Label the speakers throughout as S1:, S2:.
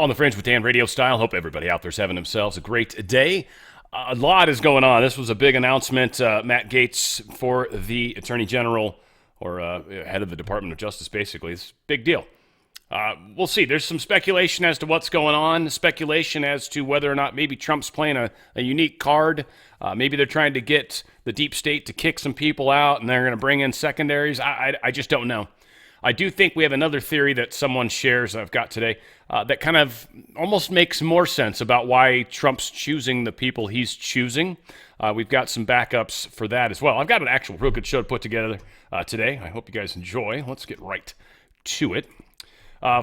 S1: On the Fringe with Dan radio style. Hope everybody out there's having themselves a great day. A lot is going on. This was a big announcement. Matt Gaetz for the Attorney General, or head of the Department of Justice, basically. It's a big deal. We'll see. There's some speculation as to what's going on, speculation as to whether or not maybe Trump's playing a unique card. Maybe they're trying to get the deep state to kick some people out, and they're going to bring in secondaries. I just don't know. I do think we have another theory that someone shares I've got today that kind of almost makes more sense about why Trump's choosing the people he's choosing. We've got some backups for that as well. I've got an actual real good show to put together today. I hope you guys enjoy. Let's get right to it.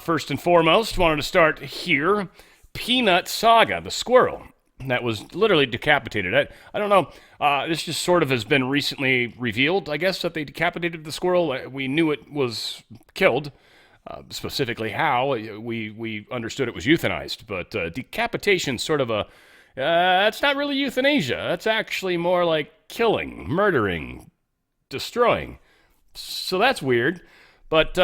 S1: First and foremost, wanted to start here. Peanut Saga, the squirrel that was literally decapitated. I don't know. This just sort of has been recently revealed, I guess, that they decapitated the squirrel. We knew it was killed. Specifically how, we understood it was euthanized. But decapitation sort of that's not really euthanasia. That's actually more like killing, murdering, destroying. So that's weird. But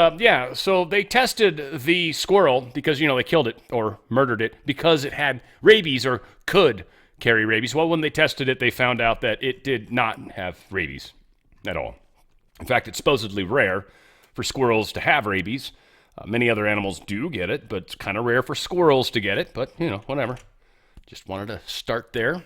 S1: so they tested the squirrel because, they killed it or murdered it because it had rabies or could carry rabies. Well, when they tested it, they found out that it did not have rabies at all. In fact, it's supposedly rare for squirrels to have rabies. Many other animals do get it, but it's kind of rare for squirrels to get it. But, whatever. Just wanted to start there.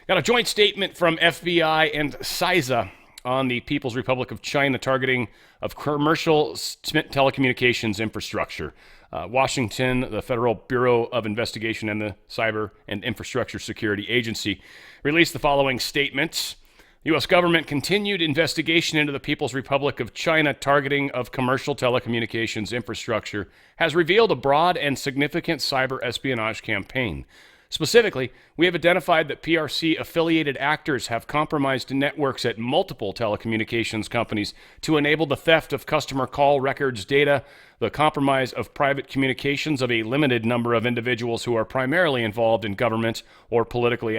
S1: Got a joint statement from FBI and CISA on the People's Republic of China targeting of commercial telecommunications infrastructure. Washington, the Federal Bureau of Investigation, and the Cyber and Infrastructure Security Agency released the following statements. The U.S. government continued investigation into the People's Republic of China targeting of commercial telecommunications infrastructure has revealed a broad and significant cyber espionage campaign. Specifically, we have identified that PRC-affiliated actors have compromised networks at multiple telecommunications companies to enable the theft of customer call records data, the compromise of private communications of a limited number of individuals who are primarily involved in government or political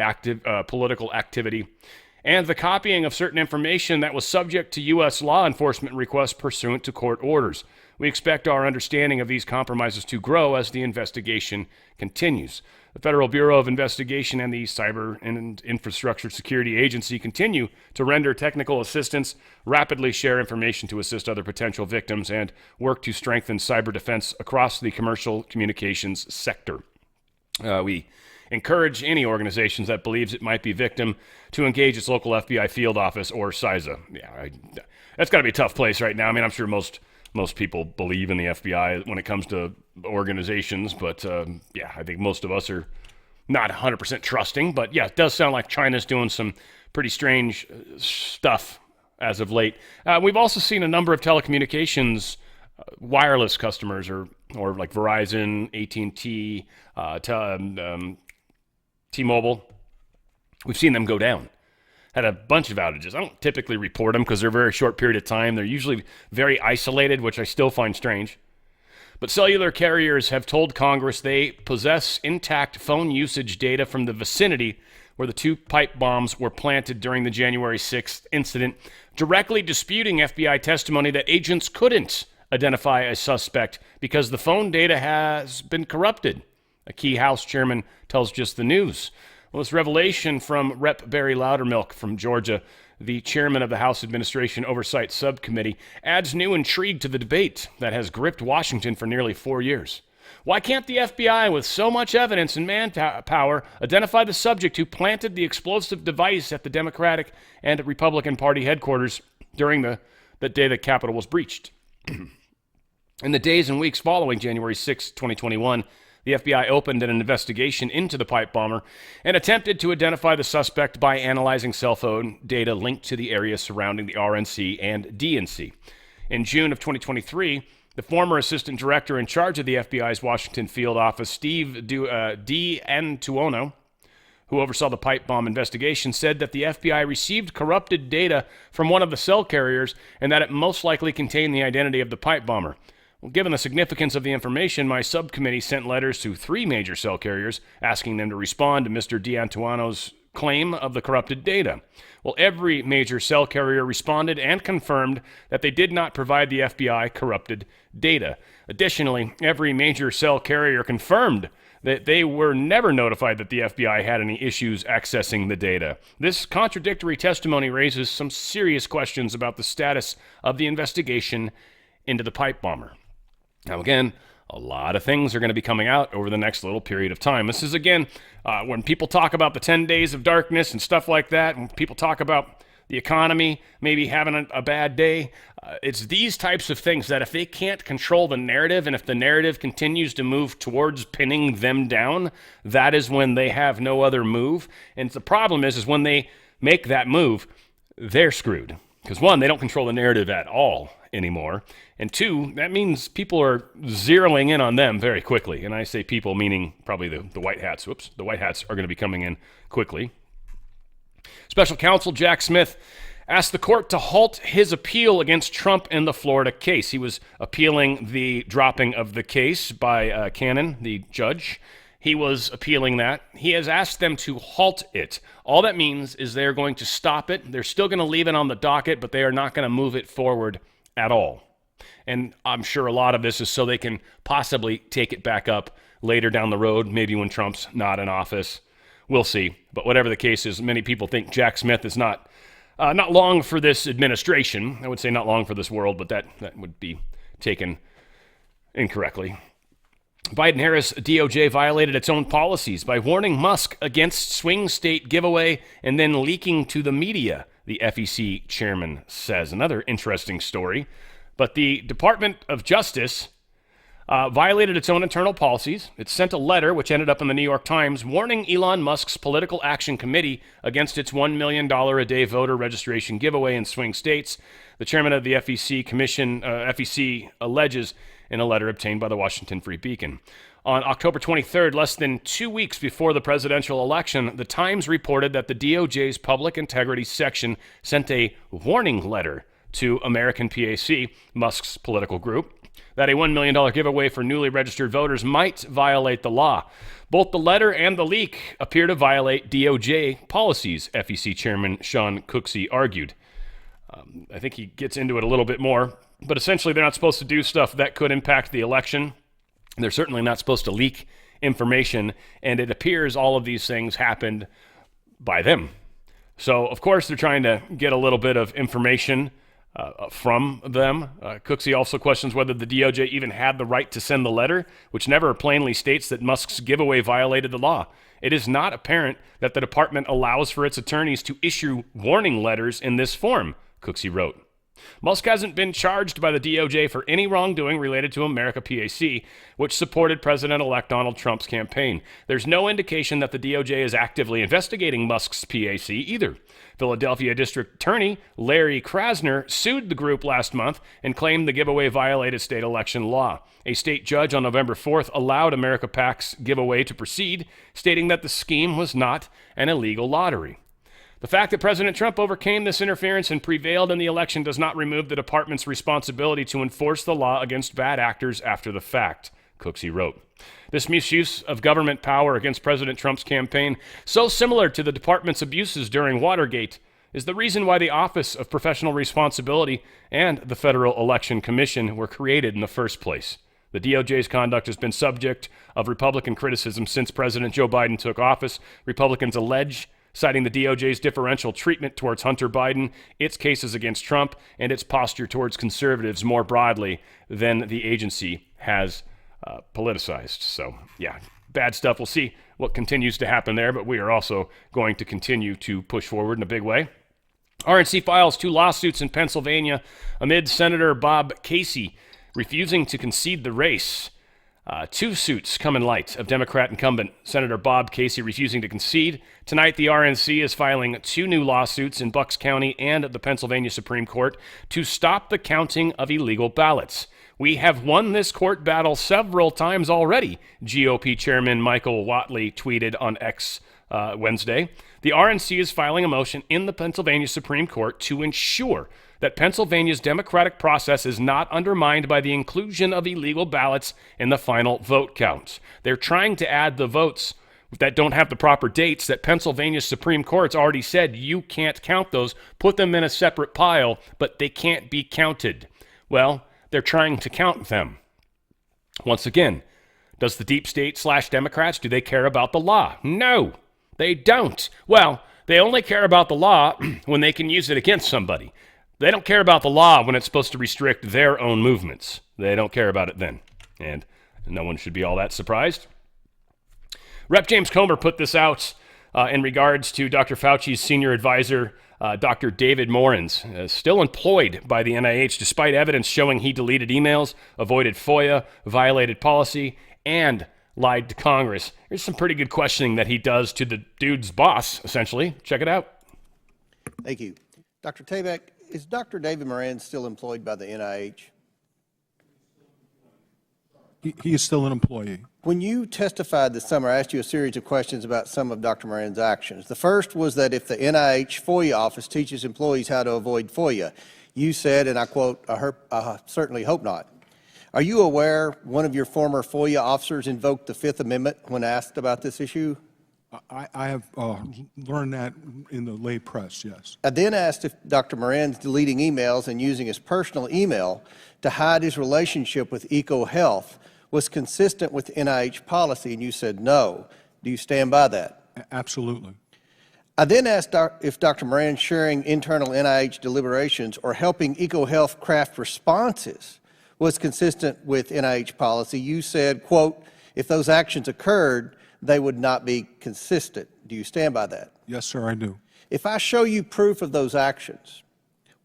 S1: activity, and the copying of certain information that was subject to U.S. law enforcement requests pursuant to court orders. We expect our understanding of these compromises to grow as the investigation continues. The Federal Bureau of Investigation and the Cyber and Infrastructure Security Agency continue to render technical assistance, rapidly share information to assist other potential victims, and work to strengthen cyber defense across the commercial communications sector. We encourage any organizations that believes it might be victim to engage its local FBI field office or CISA. That's got to be a tough place right now. I mean, I'm sure most people believe in the FBI when it comes to organizations, but I think most of us are not 100% trusting. But yeah, it does sound like China's doing some pretty strange stuff as of late. We've also seen a number of telecommunications wireless customers, or like Verizon, AT&T, T-Mobile. We've seen them go down. Had a bunch of outages. I don't typically report them because they're a very short period of time. They're usually very isolated, which I still find strange. But cellular carriers have told Congress they possess intact phone usage data from the vicinity where the two pipe bombs were planted during the January 6th incident, directly disputing FBI testimony that agents couldn't identify a suspect because the phone data has been corrupted. A key House chairman tells Just the News. Well, this revelation from Rep. Barry Loudermilk from Georgia, the chairman of the House Administration Oversight Subcommittee, adds new intrigue to the debate that has gripped Washington for nearly 4 years. Why can't the FBI, with so much evidence and manpower, identify the subject who planted the explosive device at the Democratic and Republican Party headquarters during the day the Capitol was breached? In the days and weeks following January 6, 2021, the FBI opened an investigation into the pipe bomber and attempted to identify the suspect by analyzing cell phone data linked to the area surrounding the RNC and DNC. In June of 2023, the former assistant director in charge of the FBI's Washington field office, Steve D'Antuono, who oversaw the pipe bomb investigation, said that the FBI received corrupted data from one of the cell carriers and that it most likely contained the identity of the pipe bomber. Well, given the significance of the information, my subcommittee sent letters to 3 major cell carriers asking them to respond to Mr. D'Antuono's claim of the corrupted data. Well, every major cell carrier responded and confirmed that they did not provide the FBI corrupted data. Additionally, every major cell carrier confirmed that they were never notified that the FBI had any issues accessing the data. This contradictory testimony raises some serious questions about the status of the investigation into the pipe bomber. Now, again, a lot of things are going to be coming out over the next little period of time. This is, again, when people talk about the 10 days of darkness and stuff like that, when people talk about the economy maybe having a bad day, it's these types of things that if they can't control the narrative, and if the narrative continues to move towards pinning them down, that is when they have no other move. And the problem is when they make that move, they're screwed. Because one, they don't control the narrative at all anymore. And two, that means people are zeroing in on them very quickly. And I say people meaning probably the white hats. Whoops, the white hats are going to be coming in quickly. Special counsel Jack Smith asked the court to halt his appeal against Trump in the Florida case. He was appealing the dropping of the case by Cannon, the judge. He was appealing that. He has asked them to halt it. All that means is they're going to stop it. They're still going to leave it on the docket, but they are not going to move it forward at all. And I'm sure a lot of this is so they can possibly take it back up later down the road, maybe when Trump's not in office. We'll see. But whatever the case is, many people think Jack Smith is not long for this administration. I would say not long for this world, but that would be taken incorrectly. Biden-Harris DOJ violated its own policies by warning Musk against swing state giveaway and then leaking to the media, the FEC chairman says. Another interesting story. But the Department of Justice violated its own internal policies. It sent a letter, which ended up in the New York Times, warning Elon Musk's Political Action Committee against its $1 million a day voter registration giveaway in swing states. The chairman of the FEC alleges in a letter obtained by the Washington Free Beacon. On October 23rd, less than 2 weeks before the presidential election, the Times reported that the DOJ's Public Integrity Section sent a warning letter to American PAC, Musk's political group, that a $1 million giveaway for newly registered voters might violate the law. Both the letter and the leak appear to violate DOJ policies, FEC Chairman Sean Cooksey argued. I think he gets into it a little bit more, but essentially they're not supposed to do stuff that could impact the election. They're certainly not supposed to leak information, and it appears all of these things happened by them. So, of course, they're trying to get a little bit of information from them. Cooksey also questions whether the DOJ even had the right to send the letter, which never plainly states that Musk's giveaway violated the law. It is not apparent that the department allows for its attorneys to issue warning letters in this form, Cooksey wrote. Musk hasn't been charged by the DOJ for any wrongdoing related to America PAC, which supported President-elect Donald Trump's campaign. There's no indication that the DOJ is actively investigating Musk's PAC either. Philadelphia District Attorney Larry Krasner sued the group last month and claimed the giveaway violated state election law. A state judge on November 4th allowed America PAC's giveaway to proceed, stating that the scheme was not an illegal lottery. The fact that President Trump overcame this interference and prevailed in the election does not remove the department's responsibility to enforce the law against bad actors after the fact, Cooksey wrote. This misuse of government power against President Trump's campaign, so similar to the department's abuses during Watergate, is the reason why the Office of Professional Responsibility and the Federal Election Commission were created in the first place. The DOJ's conduct has been subject of Republican criticism since President Joe Biden took office. Republicans allege, citing the DOJ's differential treatment towards Hunter Biden, its cases against Trump, and its posture towards conservatives more broadly than the agency has politicized. So, yeah, bad stuff. We'll see what continues to happen there, but we are also going to continue to push forward in a big way. RNC files 2 lawsuits in Pennsylvania amid Senator Bob Casey refusing to concede the race. 2 suits come in light of Democrat incumbent Senator Bob Casey refusing to concede. Tonight, the RNC is filing 2 new lawsuits in Bucks County and the Pennsylvania Supreme Court to stop the counting of illegal ballots. We have won this court battle several times already, GOP Chairman Michael Whatley tweeted on X Wednesday. The RNC is filing a motion in the Pennsylvania Supreme Court to ensure that Pennsylvania's democratic process is not undermined by the inclusion of illegal ballots in the final vote count. They're trying to add the votes that don't have the proper dates that Pennsylvania Supreme Court's already said you can't count those, put them in a separate pile, but they can't be counted. Well, they're trying to count them. Once again, does the deep state / Democrats, do they care about the law? No, they don't. Well, they only care about the law when they can use it against somebody. They don't care about the law when it's supposed to restrict their own movements. They don't care about it then. And no one should be all that surprised. Rep. James Comer put this out in regards to Dr. Fauci's senior advisor, Dr. David Morans, still employed by the NIH despite evidence showing he deleted emails, avoided FOIA, violated policy, and lied to Congress. Here's some pretty good questioning that he does to the dude's boss, essentially. Check it out.
S2: Thank you. Dr. Tabak, is Dr. David Morans still employed by the NIH?
S3: He is still an employee.
S2: When you testified this summer, I asked you a series of questions about some of Dr. Morans' actions. The first was that if the NIH FOIA office teaches employees how to avoid FOIA, you said, and I quote, I certainly hope not. Are you aware one of your former FOIA officers invoked the Fifth Amendment when asked about this issue?
S3: I have learned that in the lay press, yes.
S2: I then asked if Dr. Morans deleting emails and using his personal email to hide his relationship with EcoHealth was consistent with NIH policy, and you said no. Do you stand by that?
S3: Absolutely.
S2: I then asked if Dr. Morans sharing internal NIH deliberations or helping EcoHealth craft responses was consistent with NIH policy. You said, quote, if those actions occurred, they would not be consistent. Do you stand by that?
S3: Yes, sir, I do.
S2: If I show you proof of those actions,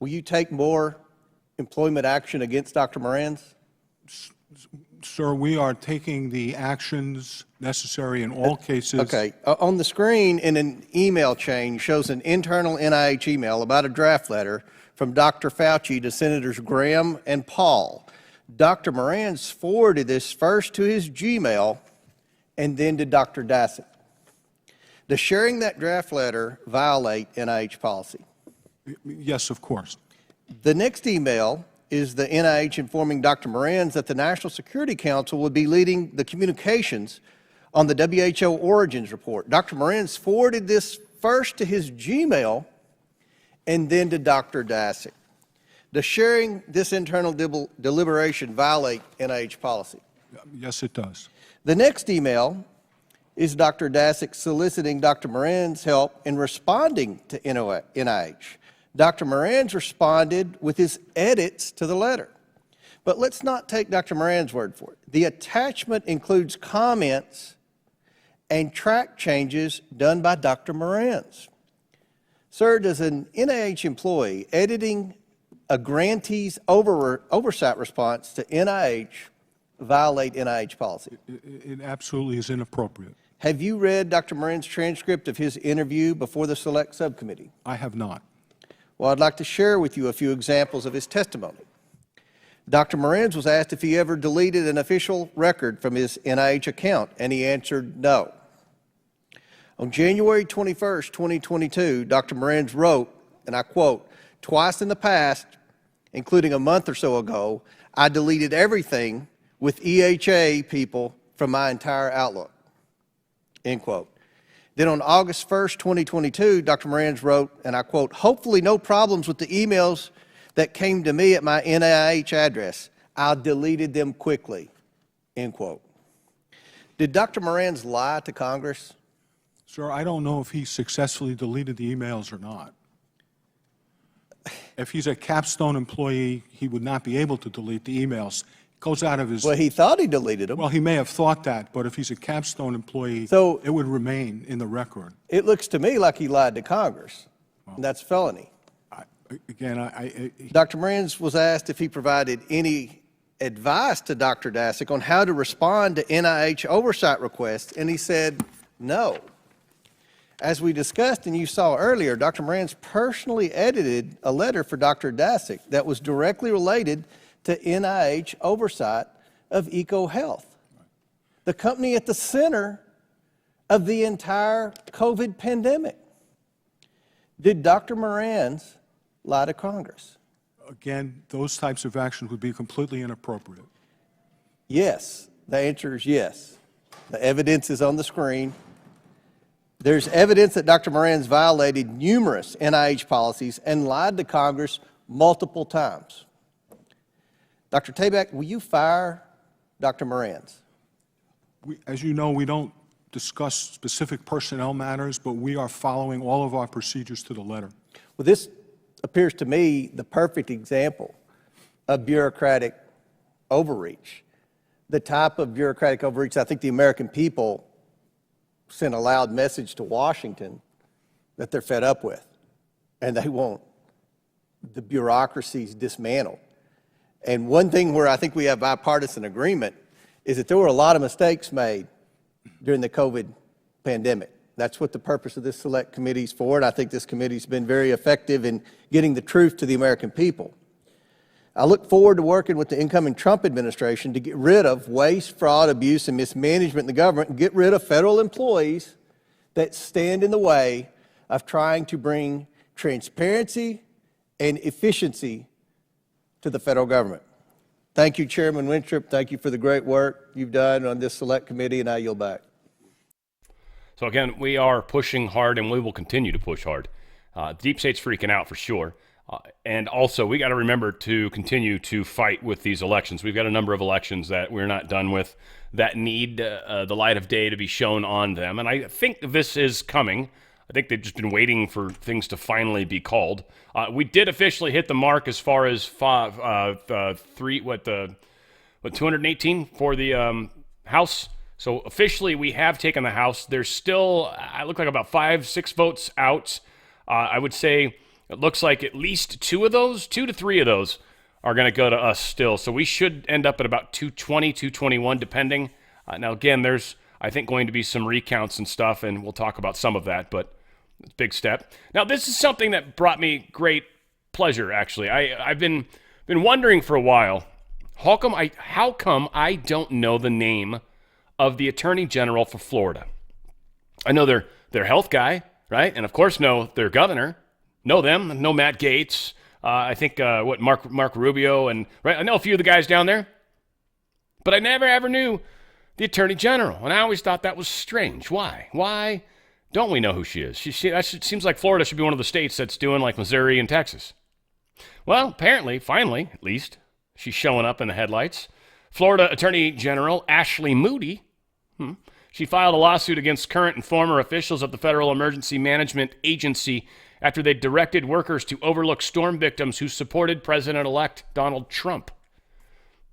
S2: will you take more employment action against Dr. Morans?
S3: Sir, we are taking the actions necessary in all cases.
S2: Okay. On the screen in an email chain shows an internal NIH email about a draft letter from Dr. Fauci to Senators Graham and Paul. Dr. Morans forwarded this first to his Gmail and then to Dr. Daszak. Does sharing that draft letter violate NIH policy?
S3: Yes, of course.
S2: The next email is the NIH informing Dr. Morans that the National Security Council would be leading the communications on the WHO Origins Report. Dr. Morans forwarded this first to his Gmail and then to Dr. Daszak. Does sharing this internal deliberation violate NIH policy?
S3: Yes, it does.
S2: The next email is Dr. Daszak soliciting Dr. Morans' help in responding to NIH. Dr. Morans responded with his edits to the letter. But let's not take Dr. Morans' word for it. The attachment includes comments and track changes done by Dr. Morans. Sir, does an NIH employee editing a grantee's oversight response to NIH violate NIH policy?
S3: It absolutely is inappropriate.
S2: Have you read Dr. Morans' transcript of his interview before the Select Subcommittee?
S3: I have not.
S2: Well, I'd like to share with you a few examples of his testimony. Dr. Morans was asked if he ever deleted an official record from his NIH account, and he answered no. On January 21st, 2022, Dr. Morans wrote, and I quote, twice in the past, including a month or so ago, I deleted everything with EHA people from my entire Outlook, end quote. Then on August 1st, 2022, Dr. Morans wrote, and I quote, hopefully no problems with the emails that came to me at my NIH address. I deleted them quickly, end quote. Did Dr. Morans lie to Congress?
S3: Sir, I don't know if he successfully deleted the emails or not. If he's a Capstone employee, he would not be able to delete the emails. Goes out of his...
S2: Well, he thought he deleted them.
S3: Well, he may have thought that, but if he's a Capstone employee,
S2: so
S3: it would remain in the record.
S2: It looks to me like he lied to Congress, and that's felony. Dr. Morans was asked if he provided any advice to Dr. Daszak on how to respond to NIH oversight requests, and he said no. As we discussed and you saw earlier, Dr. Morans personally edited a letter for Dr. Daszak that was directly related to NIH oversight of EcoHealth, the company at the center of the entire COVID pandemic. Did Dr. Morans lie to Congress?
S3: Again, those types of actions would be completely inappropriate.
S2: Yes. The answer is yes. The evidence is on the screen. There's evidence that Dr. Moran's violated numerous NIH policies and lied to Congress multiple times. Dr. Tabak, will you fire Dr. Moran's?
S3: As you know, we don't discuss specific personnel matters, but we are following all of our procedures to the letter.
S2: Well, this appears to me the perfect example of bureaucratic overreach. The type of bureaucratic overreach I think the American people sent a loud message to Washington that they're fed up with, and they want the bureaucracies dismantled. And one thing where I think we have bipartisan agreement is that there were a lot of mistakes made during the COVID pandemic. That's what the purpose of this select committee is for, and I think this committee's been very effective in getting the truth to the American people. I look forward to working with the incoming Trump administration to get rid of waste, fraud, abuse, and mismanagement in the government and get rid of federal employees that stand in the way of trying to bring transparency and efficiency to the federal government. Thank you, Chairman Wintrip. Thank you for the great work you've done on this select committee, and I yield back.
S1: So again, we are pushing hard, and we will continue to push hard. Deep State's freaking out for sure. And also, we got to remember to continue to fight with these elections. We've got a number of elections that we're not done with that need the light of day to be shown on them. And I think this is coming. I think they've just been waiting for things to finally be called. We did officially hit the mark as far as 218 for the House. So officially, we have taken the House. There's still, I look like about 5-6 votes out. I would say it looks like at least 2 to 3 of those are going to go to us still. So we should end up at about 220, 221, depending. Now, again, there's, I think, going to be some recounts and stuff, and we'll talk about some of that, but it's a big step. Now, this is something that brought me great pleasure, actually. I've been wondering for a while, how come I don't know the name of the Attorney General for Florida? I know their health guy, right? And, of course, know their governor. Know them. Know Matt Gaetz. I think, Mark Rubio. And right, I know a few of the guys down there. But I never, ever knew the Attorney General. And I always thought that was strange. Why? Why don't we know who she is? It seems like Florida should be one of the states that's doing like Missouri and Texas. Well, apparently, finally, at least, she's showing up in the headlights. Florida Attorney General Ashley Moody. She filed a lawsuit against current and former officials of the Federal Emergency Management Agency after they directed workers to overlook storm victims who supported President-elect Donald Trump.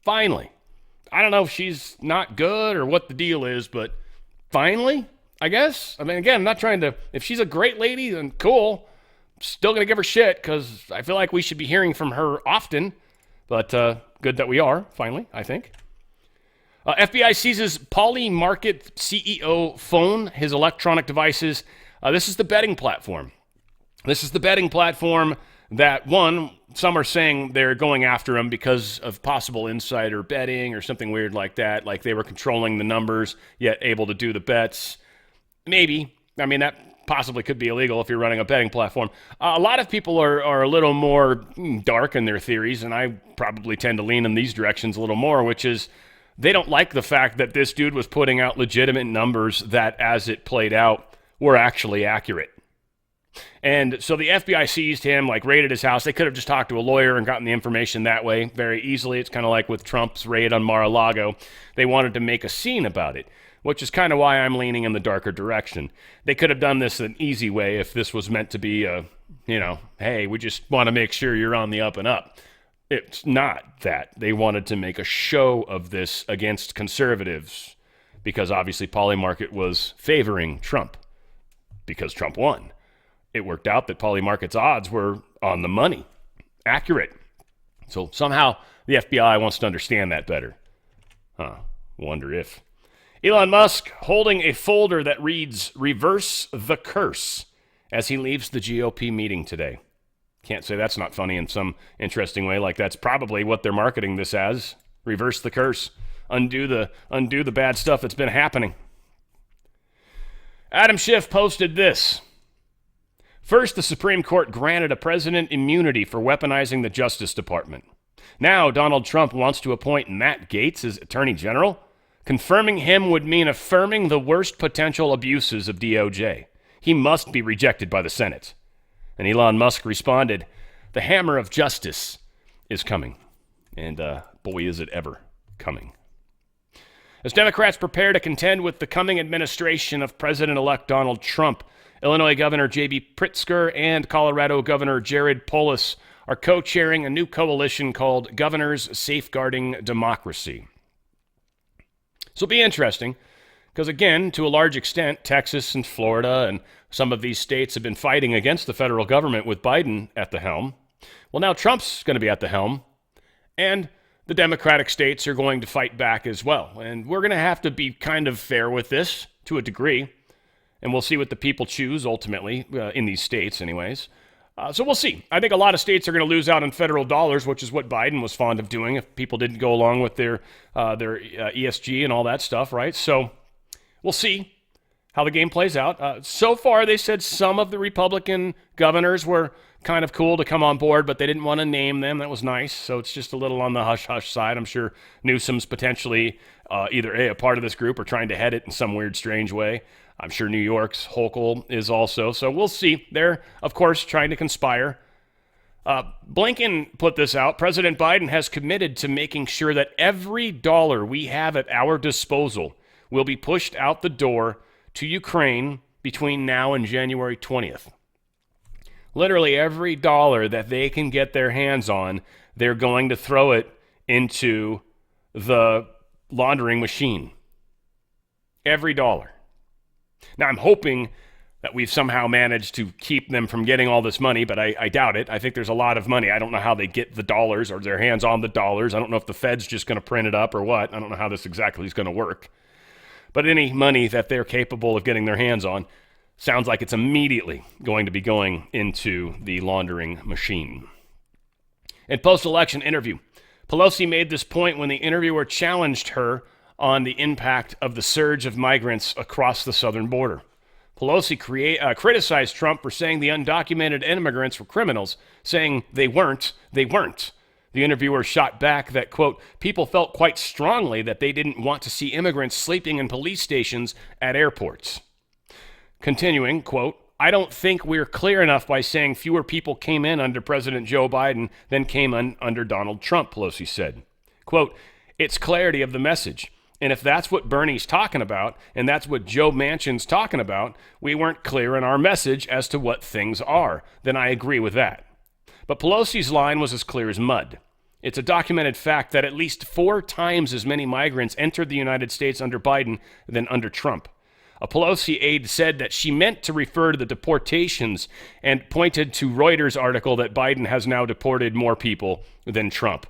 S1: Finally. I don't know if she's not good or what the deal is, but finally, I guess. I mean, again, I'm not trying to, if she's a great lady, then cool. Still going to give her shit because I feel like we should be hearing from her often, but good that we are, finally, I think. FBI seizes Polymarket CEO phone, his electronic devices. This is the betting platform. This is the betting platform that, some are saying they're going after him because of possible insider betting or something weird like that, like they were controlling the numbers, yet able to do the bets. Maybe. I mean, that possibly could be illegal if you're running a betting platform. A lot of people are a little more dark in their theories, and I probably tend to lean in these directions a little more, which is they don't like the fact that this dude was putting out legitimate numbers that, as it played out, were actually accurate. And so the FBI seized him, raided his house. They could have just talked to a lawyer and gotten the information that way very easily. It's kind of like with Trump's raid on Mar-a-Lago. They wanted to make a scene about it, which is kind of why I'm leaning in the darker direction. They could have done this an easy way if this was meant to be hey, we just want to make sure you're on the up and up. It's not that. They wanted to make a show of this against conservatives because obviously Polymarket was favoring Trump because Trump won. It worked out that Polymarket's odds were on the money, accurate. So somehow the FBI wants to understand that better. Wonder if. Elon Musk holding a folder that reads, "Reverse the Curse," as he leaves the GOP meeting today. Can't say that's not funny in some interesting way, like that's probably what they're marketing this as. Reverse the curse. Undo the bad stuff that's been happening. Adam Schiff posted this. First, the Supreme Court granted a president immunity for weaponizing the Justice Department. Now, Donald Trump wants to appoint Matt Gaetz as Attorney General. Confirming him would mean affirming the worst potential abuses of DOJ. He must be rejected by the Senate. And Elon Musk responded, "The hammer of justice is coming." And boy, is it ever coming. As Democrats prepare to contend with the coming administration of President-elect Donald Trump, Illinois Governor J.B. Pritzker and Colorado Governor Jared Polis are co-chairing a new coalition called Governors Safeguarding Democracy. This will be interesting because, again, to a large extent, Texas and Florida and some of these states have been fighting against the federal government with Biden at the helm. Well, now Trump's going to be at the helm, and the Democratic states are going to fight back as well. And we're going to have to be kind of fair with this to a degree, and we'll see what the people choose ultimately in these states anyways. So we'll see. I think a lot of states are going to lose out on federal dollars, which is what Biden was fond of doing if people didn't go along with their ESG and all that stuff, right? So we'll see how the game plays out. So far, they said some of the Republican governors were kind of cool to come on board, but they didn't want to name them. That was nice. So it's just a little on the hush-hush side. I'm sure Newsom's potentially either a part of this group or trying to head it in some weird, strange way. I'm sure New York's Hochul is also. So we'll see. They're, of course, trying to conspire. Blinken put this out. President Biden has committed to making sure that every dollar we have at our disposal will be pushed out the door to Ukraine between now and January 20th. Literally every dollar that they can get their hands on, they're going to throw it into the laundering machine. Every dollar. Now, I'm hoping that we've somehow managed to keep them from getting all this money, but I doubt it. I think there's a lot of money. I don't know how they get the dollars or their hands on the dollars. I don't know if the Fed's just going to print it up or what. I don't know how this exactly is going to work. But any money that they're capable of getting their hands on sounds like it's immediately going to be going into the laundering machine. In post-election interview, Pelosi made this point when the interviewer challenged her on the impact of the surge of migrants across the southern border. Pelosi criticized Trump for saying the undocumented immigrants were criminals, saying they weren't. The interviewer shot back that, quote, people felt quite strongly that they didn't want to see immigrants sleeping in police stations at airports. Continuing, quote, I don't think we're clear enough by saying fewer people came in under President Joe Biden than came in under Donald Trump, Pelosi said. Quote, it's clarity of the message. And if that's what Bernie's talking about, and that's what Joe Manchin's talking about, we weren't clear in our message as to what things are. Then I agree with that. But Pelosi's line was as clear as mud. It's a documented fact that at least 4 times as many migrants entered the United States under Biden than under Trump. A Pelosi aide said that she meant to refer to the deportations and pointed to Reuters' article that Biden has now deported more people than Trump.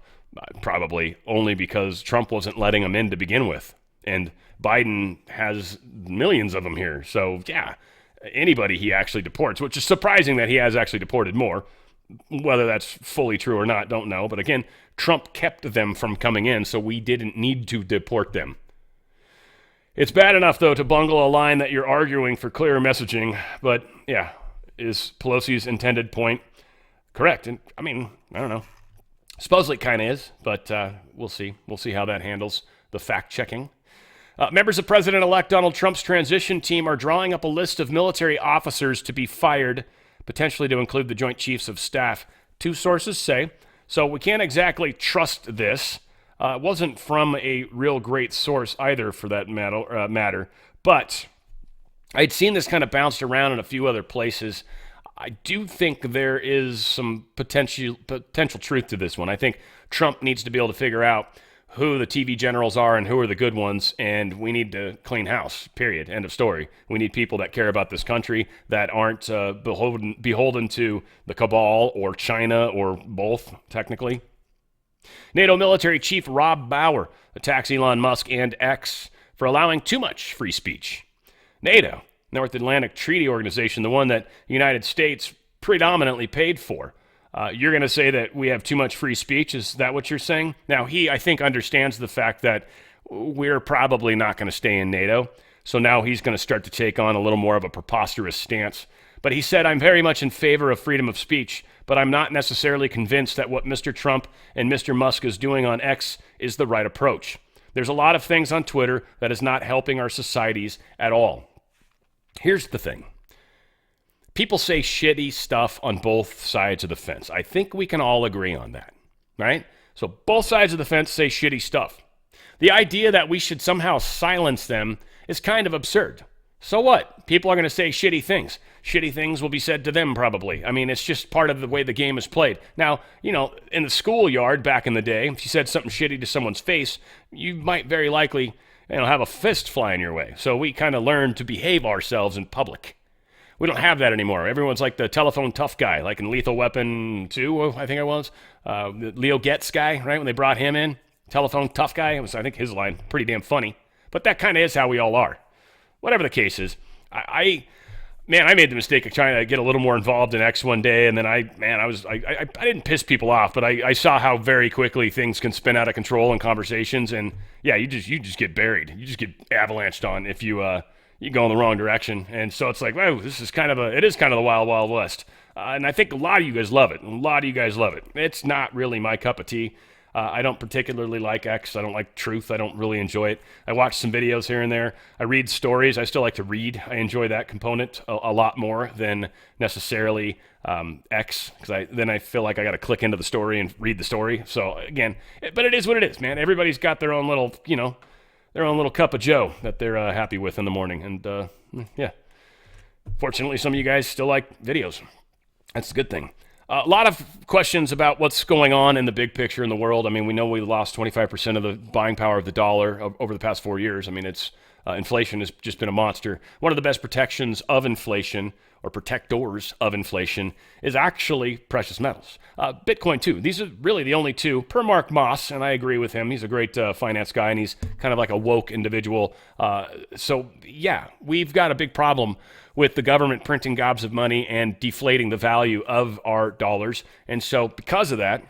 S1: Probably only because Trump wasn't letting them in to begin with. And Biden has millions of them here. So, yeah, anybody he actually deports, which is surprising that he has actually deported more. Whether that's fully true or not, don't know. But again, Trump kept them from coming in, so we didn't need to deport them. It's bad enough, though, to bungle a line that you're arguing for clearer messaging. But, yeah, is Pelosi's intended point correct? And I mean, I don't know. Supposedly it kind of is, but we'll see. We'll see how that handles the fact-checking. Members of President-elect Donald Trump's transition team are drawing up a list of military officers to be fired, potentially to include the Joint Chiefs of Staff, 2 sources say. So we can't exactly trust this. It wasn't from a real great source either, for that matter. But I'd seen this kind of bounced around in a few other places. I do think there is some potential truth to this one. I think Trump needs to be able to figure out who the TV generals are and who are the good ones, and we need to clean house, period, end of story. We need people that care about this country, that aren't beholden to the cabal or China or both, technically. NATO military chief Rob Bauer attacks Elon Musk and X for allowing too much free speech. NATO, North Atlantic Treaty Organization, the one that the United States predominantly paid for. You're going to say that we have too much free speech? Is that what you're saying? Now, he, I think, understands the fact that we're probably not going to stay in NATO. So now he's going to start to take on a little more of a preposterous stance. But he said, I'm very much in favor of freedom of speech, but I'm not necessarily convinced that what Mr. Trump and Mr. Musk is doing on X is the right approach. There's a lot of things on Twitter that is not helping our societies at all. Here's the thing. people say shitty stuff on both sides of the fence. I think we can all agree on that, right? So both sides of the fence say shitty stuff. The idea that we should somehow silence them is kind of absurd. So what? People are going to say shitty things. Shitty things will be said to them probably. I mean, it's just part of the way the game is played. Now, you know, in the schoolyard back in the day, if you said something shitty to someone's face, you might very likely, have a fist fly in your way. So we kind of learned to behave ourselves in public. We don't have that anymore. Everyone's like the telephone tough guy, like in Lethal Weapon 2, I think it was. The Leo Gaetz guy, right? When they brought him in, telephone tough guy. It was, I think, his line. Pretty damn funny. But that kind of is how we all are. Whatever the case is, I made the mistake of trying to get a little more involved in X one day, and then I didn't piss people off, but I saw how very quickly things can spin out of control in conversations, and yeah, you just get buried. You just get avalanched on if you go in the wrong direction, and so it's like, wow, it is kind of the wild, wild west, and I think a lot of you guys love it. It's not really my cup of tea. I don't particularly like X. I don't like truth. I don't really enjoy it. I watch some videos here and there. I read stories. I still like to read. I enjoy that component a lot more than necessarily X, because then I feel like I got to click into the story and read the story. So again, but it is what it is, man. Everybody's got their own little, their own little cup of joe that they're happy with in the morning. And yeah, fortunately, some of you guys still like videos. That's a good thing. A lot of questions about what's going on in the big picture in the world. I mean, we know we lost 25% of the buying power of the dollar over the past 4 years. I mean, inflation has just been a monster. One of the best protections of inflation, or protectors of inflation, is actually precious metals. Bitcoin, too. These are really the only two, per Mark Moss, and I agree with him. He's a great finance guy, and he's kind of like a woke individual. So, yeah, we've got a big problem with the government printing gobs of money and deflating the value of our dollars. And so because of that,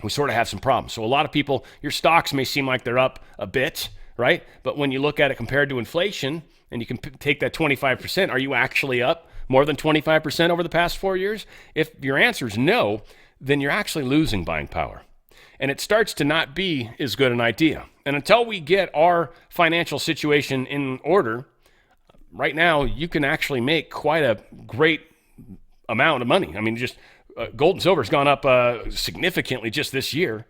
S1: we sort of have some problems. So a lot of people, your stocks may seem like they're up a bit, right? But when you look at it compared to inflation, and you can take that 25%, are you actually up more than 25% over the past 4 years? If your answer is no, then you're actually losing buying power. And it starts to not be as good an idea. And until we get our financial situation in order, right now, you can actually make quite a great amount of money. I mean, just gold and silver has gone up significantly just this year,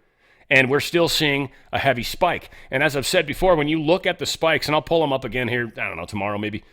S1: and we're still seeing a heavy spike. And as I've said before, when you look at the spikes, and I'll pull them up again here, I don't know, tomorrow maybe.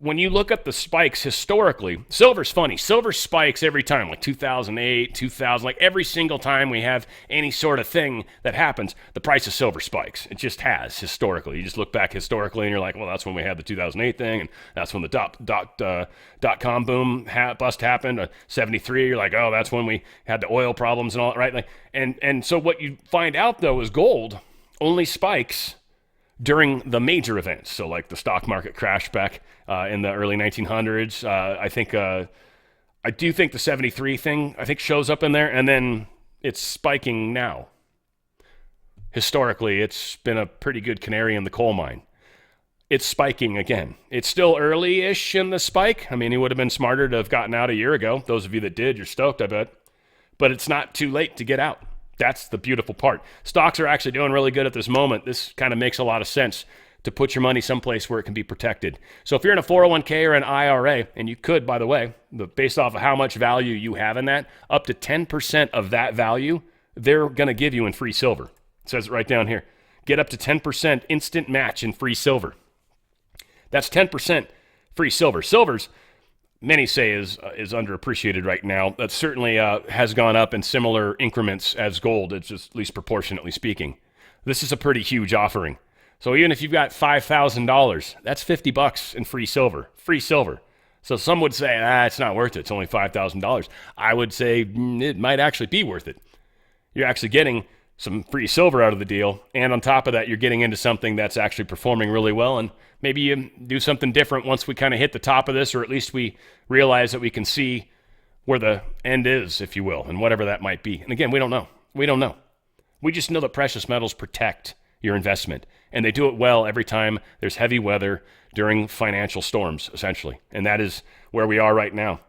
S1: When you look at the spikes historically, silver's funny. Silver spikes every time, like 2008, 2000, like every single time we have any sort of thing that happens, the price of silver spikes. It just has historically. You just look back historically and you're like, well, that's when we had the 2008 thing, and that's when the dot-com boom bust happened. 73, you're like, oh, that's when we had the oil problems and all that, right? Like, and so what you find out, though, is gold only spikes during the major events. So like the stock market crash back in the early 1900s. I do think the 73 thing, I think, shows up in there, and then it's spiking now. Historically, it's been a pretty good canary in the coal mine. It's spiking again. It's still early-ish in the spike. I mean, it would have been smarter to have gotten out a year ago. Those of you that did, you're stoked, I bet. But it's not too late to get out. That's the beautiful part. Stocks are actually doing really good at this moment. This kind of makes a lot of sense to put your money someplace where it can be protected. So if you're in a 401k or an IRA, and you could, by the way, based off of how much value you have in that, up to 10% of that value, they're going to give you in free silver. It says it right down here. Get up to 10% instant match in free silver. That's 10% free silver. Silver's, many say, is underappreciated right now. That certainly has gone up in similar increments as gold. It's just, at least proportionately speaking. This is a pretty huge offering. So even if you've got $5,000, that's $50 in free silver. Free silver. So some would say, it's not worth it. It's only $5,000. I would say it might actually be worth it. You're actually getting some free silver out of the deal, and on top of that, you're getting into something that's actually performing really well, and maybe you do something different once we kind of hit the top of this, or at least we realize that we can see where the end is, if you will, and whatever that might be. And again, we don't know. We don't know. We just know that precious metals protect your investment, and they do it well every time there's heavy weather during financial storms, essentially, and that is where we are right now.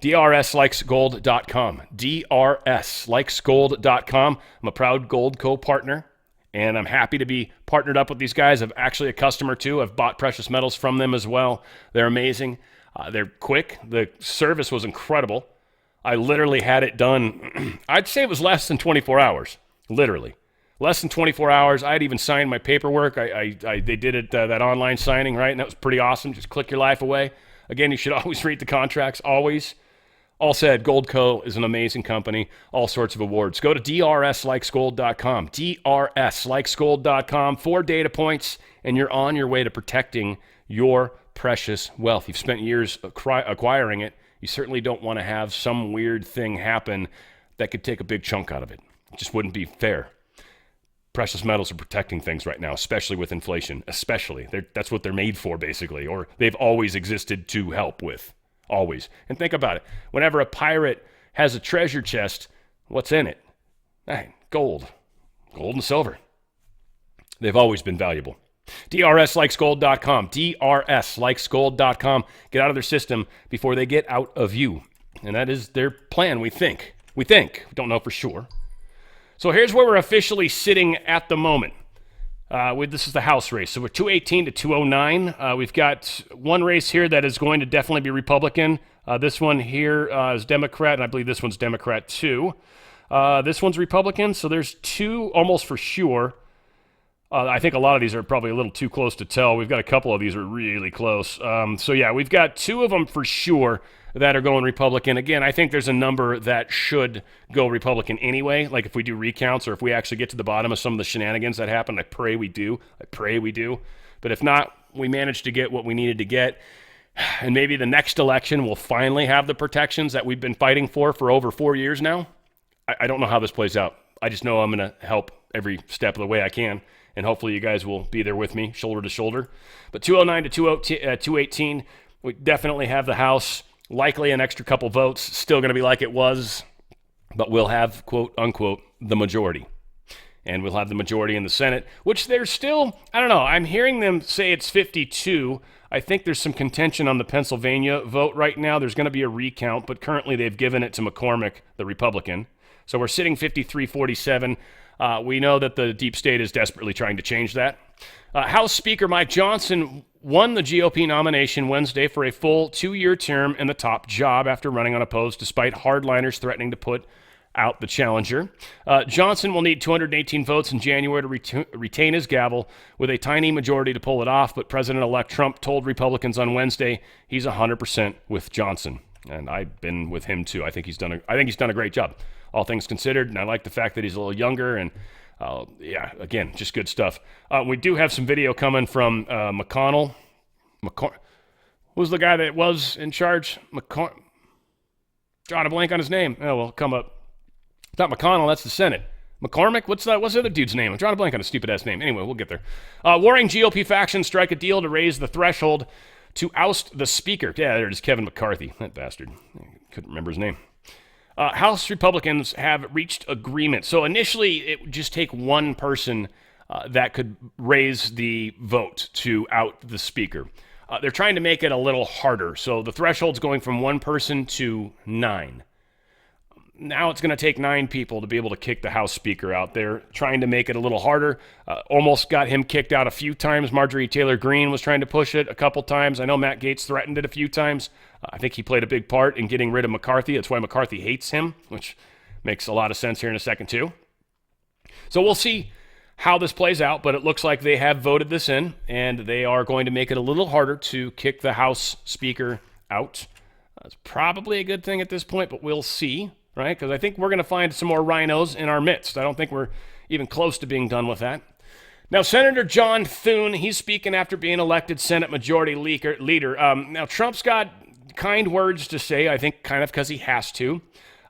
S1: DRSlikesgold.com. DRSlikesgold.com. I'm a proud Gold Co partner, And I'm happy to be partnered up with these guys. I'm actually a customer too. I've bought precious metals from them as well. They're amazing. They're quick. The service was incredible. I literally had it done, I'd say it was less than 24 hours, literally. Less than 24 hours. I had even signed my paperwork. They did it, that online signing, right? And that was pretty awesome. Just click your life away. Again, you should always read the contracts, always. All said, Goldco is an amazing company, all sorts of awards. Go to drslikesgold.com, drslikesgold.com, 4 data points, and you're on your way to protecting your precious wealth. You've spent years acquiring it. You certainly don't want to have some weird thing happen that could take a big chunk out of it. It just wouldn't be fair. Precious metals are protecting things right now, especially with inflation, especially. That's what they're made for, basically, or they've always existed to help with, always. And think about it. Whenever a pirate has a treasure chest, what's in it? Gold. Gold and silver. They've always been valuable. drslikesgold.com, drslikesgold.com. Get out of their system before they get out of you. And that is their plan, we think. We don't know for sure. So here's where we're officially sitting at the moment. This is the House race. So we're 218 to 209. We've got one race here that is going to definitely be Republican. This one here is Democrat, and I believe this one's Democrat too. This one's Republican, so there's 2 almost for sure. I think a lot of these are probably a little too close to tell. We've got a couple of these are really close. So yeah, we've got 2 of them for sure that are going Republican. Again, I think there's a number that should go Republican anyway. Like if we do recounts or if we actually get to the bottom of some of the shenanigans that happened, I pray we do. But if not, we managed to get what we needed to get. And maybe the next election will finally have the protections that we've been fighting for over 4 years now. I don't know how this plays out. I just know I'm going to help every step of the way I can. And hopefully you guys will be there with me, shoulder to shoulder. But 209 to 218, we definitely have the House. Likely an extra couple votes, still going to be like it was, but we'll have, quote, unquote, the majority. And we'll have the majority in the Senate, which there's still, I don't know, I'm hearing them say it's 52. I think there's some contention on the Pennsylvania vote right now. There's going to be a recount, but currently they've given it to McCormick, the Republican. So we're sitting 53-47. We know that the deep state is desperately trying to change that. House Speaker Mike Johnson won the GOP nomination Wednesday for a full 2-year term in the top job after running unopposed despite hardliners threatening to put out the challenger. Johnson will need 218 votes in January to retain his gavel with a tiny majority to pull it off, but President-elect Trump told Republicans on Wednesday he's 100% with Johnson. And I've been with him too. I think he's done a great job, all things considered, and I like the fact that he's a little younger and again, just good stuff. We do have some video coming from McConnell. Who's the guy that was in charge? Drawing a blank on his name. Oh, well, come up. It's not McConnell, that's the Senate. McCormick? What's the other dude's name? I'm drawing a blank on a stupid-ass name. Anyway, we'll get there. Warring GOP factions strike a deal to raise the threshold to oust the speaker. Yeah, there it is, Kevin McCarthy. That bastard. I couldn't remember his name. House Republicans have reached agreement. So initially, it would just take one person that could raise the vote to out the speaker. They're trying to make it a little harder. So the threshold's going from 1 person to 9. Now it's going to take 9 people to be able to kick the House Speaker out. They're trying to make it a little harder. Almost got him kicked out a few times. Marjorie Taylor Greene was trying to push it a couple times. I know Matt Gaetz threatened it a few times. I think he played a big part in getting rid of McCarthy. That's why McCarthy hates him, which makes a lot of sense here in a second too. So we'll see how this plays out, but it looks like they have voted this in, and they are going to make it a little harder to kick the House Speaker out. That's probably a good thing at this point, but we'll see, right? Because I think we're going to find some more rhinos in our midst. I don't think we're even close to being done with that. Now, Senator John Thune, he's speaking after being elected Senate Majority Leader. Now, Trump's got kind words to say, I think kind of because he has to.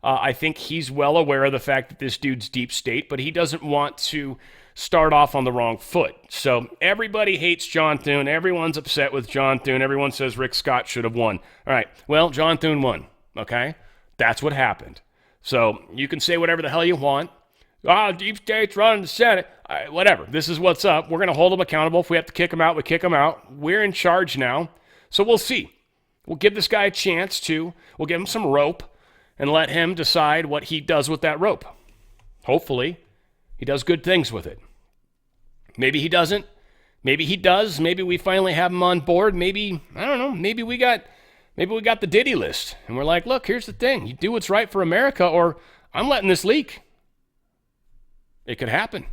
S1: I think he's well aware of the fact that this dude's deep state, but he doesn't want to start off on the wrong foot. So everybody hates John Thune. Everyone's upset with John Thune. Everyone says Rick Scott should have won. All right, well, John Thune won, okay? That's what happened. So you can say whatever the hell you want. Deep state's running the Senate. All right, whatever. This is what's up. We're going to hold him accountable. If we have to kick him out, we kick him out. We're in charge now. So we'll see. We'll give this guy a chance to. We'll give him some rope and let him decide what he does with that rope. Hopefully, he does good things with it. Maybe he doesn't. Maybe he does. Maybe we finally have him on board. Maybe, I don't know, maybe we got the Diddy list. And we're like, look, here's the thing. You do what's right for America, or I'm letting this leak. It could happen.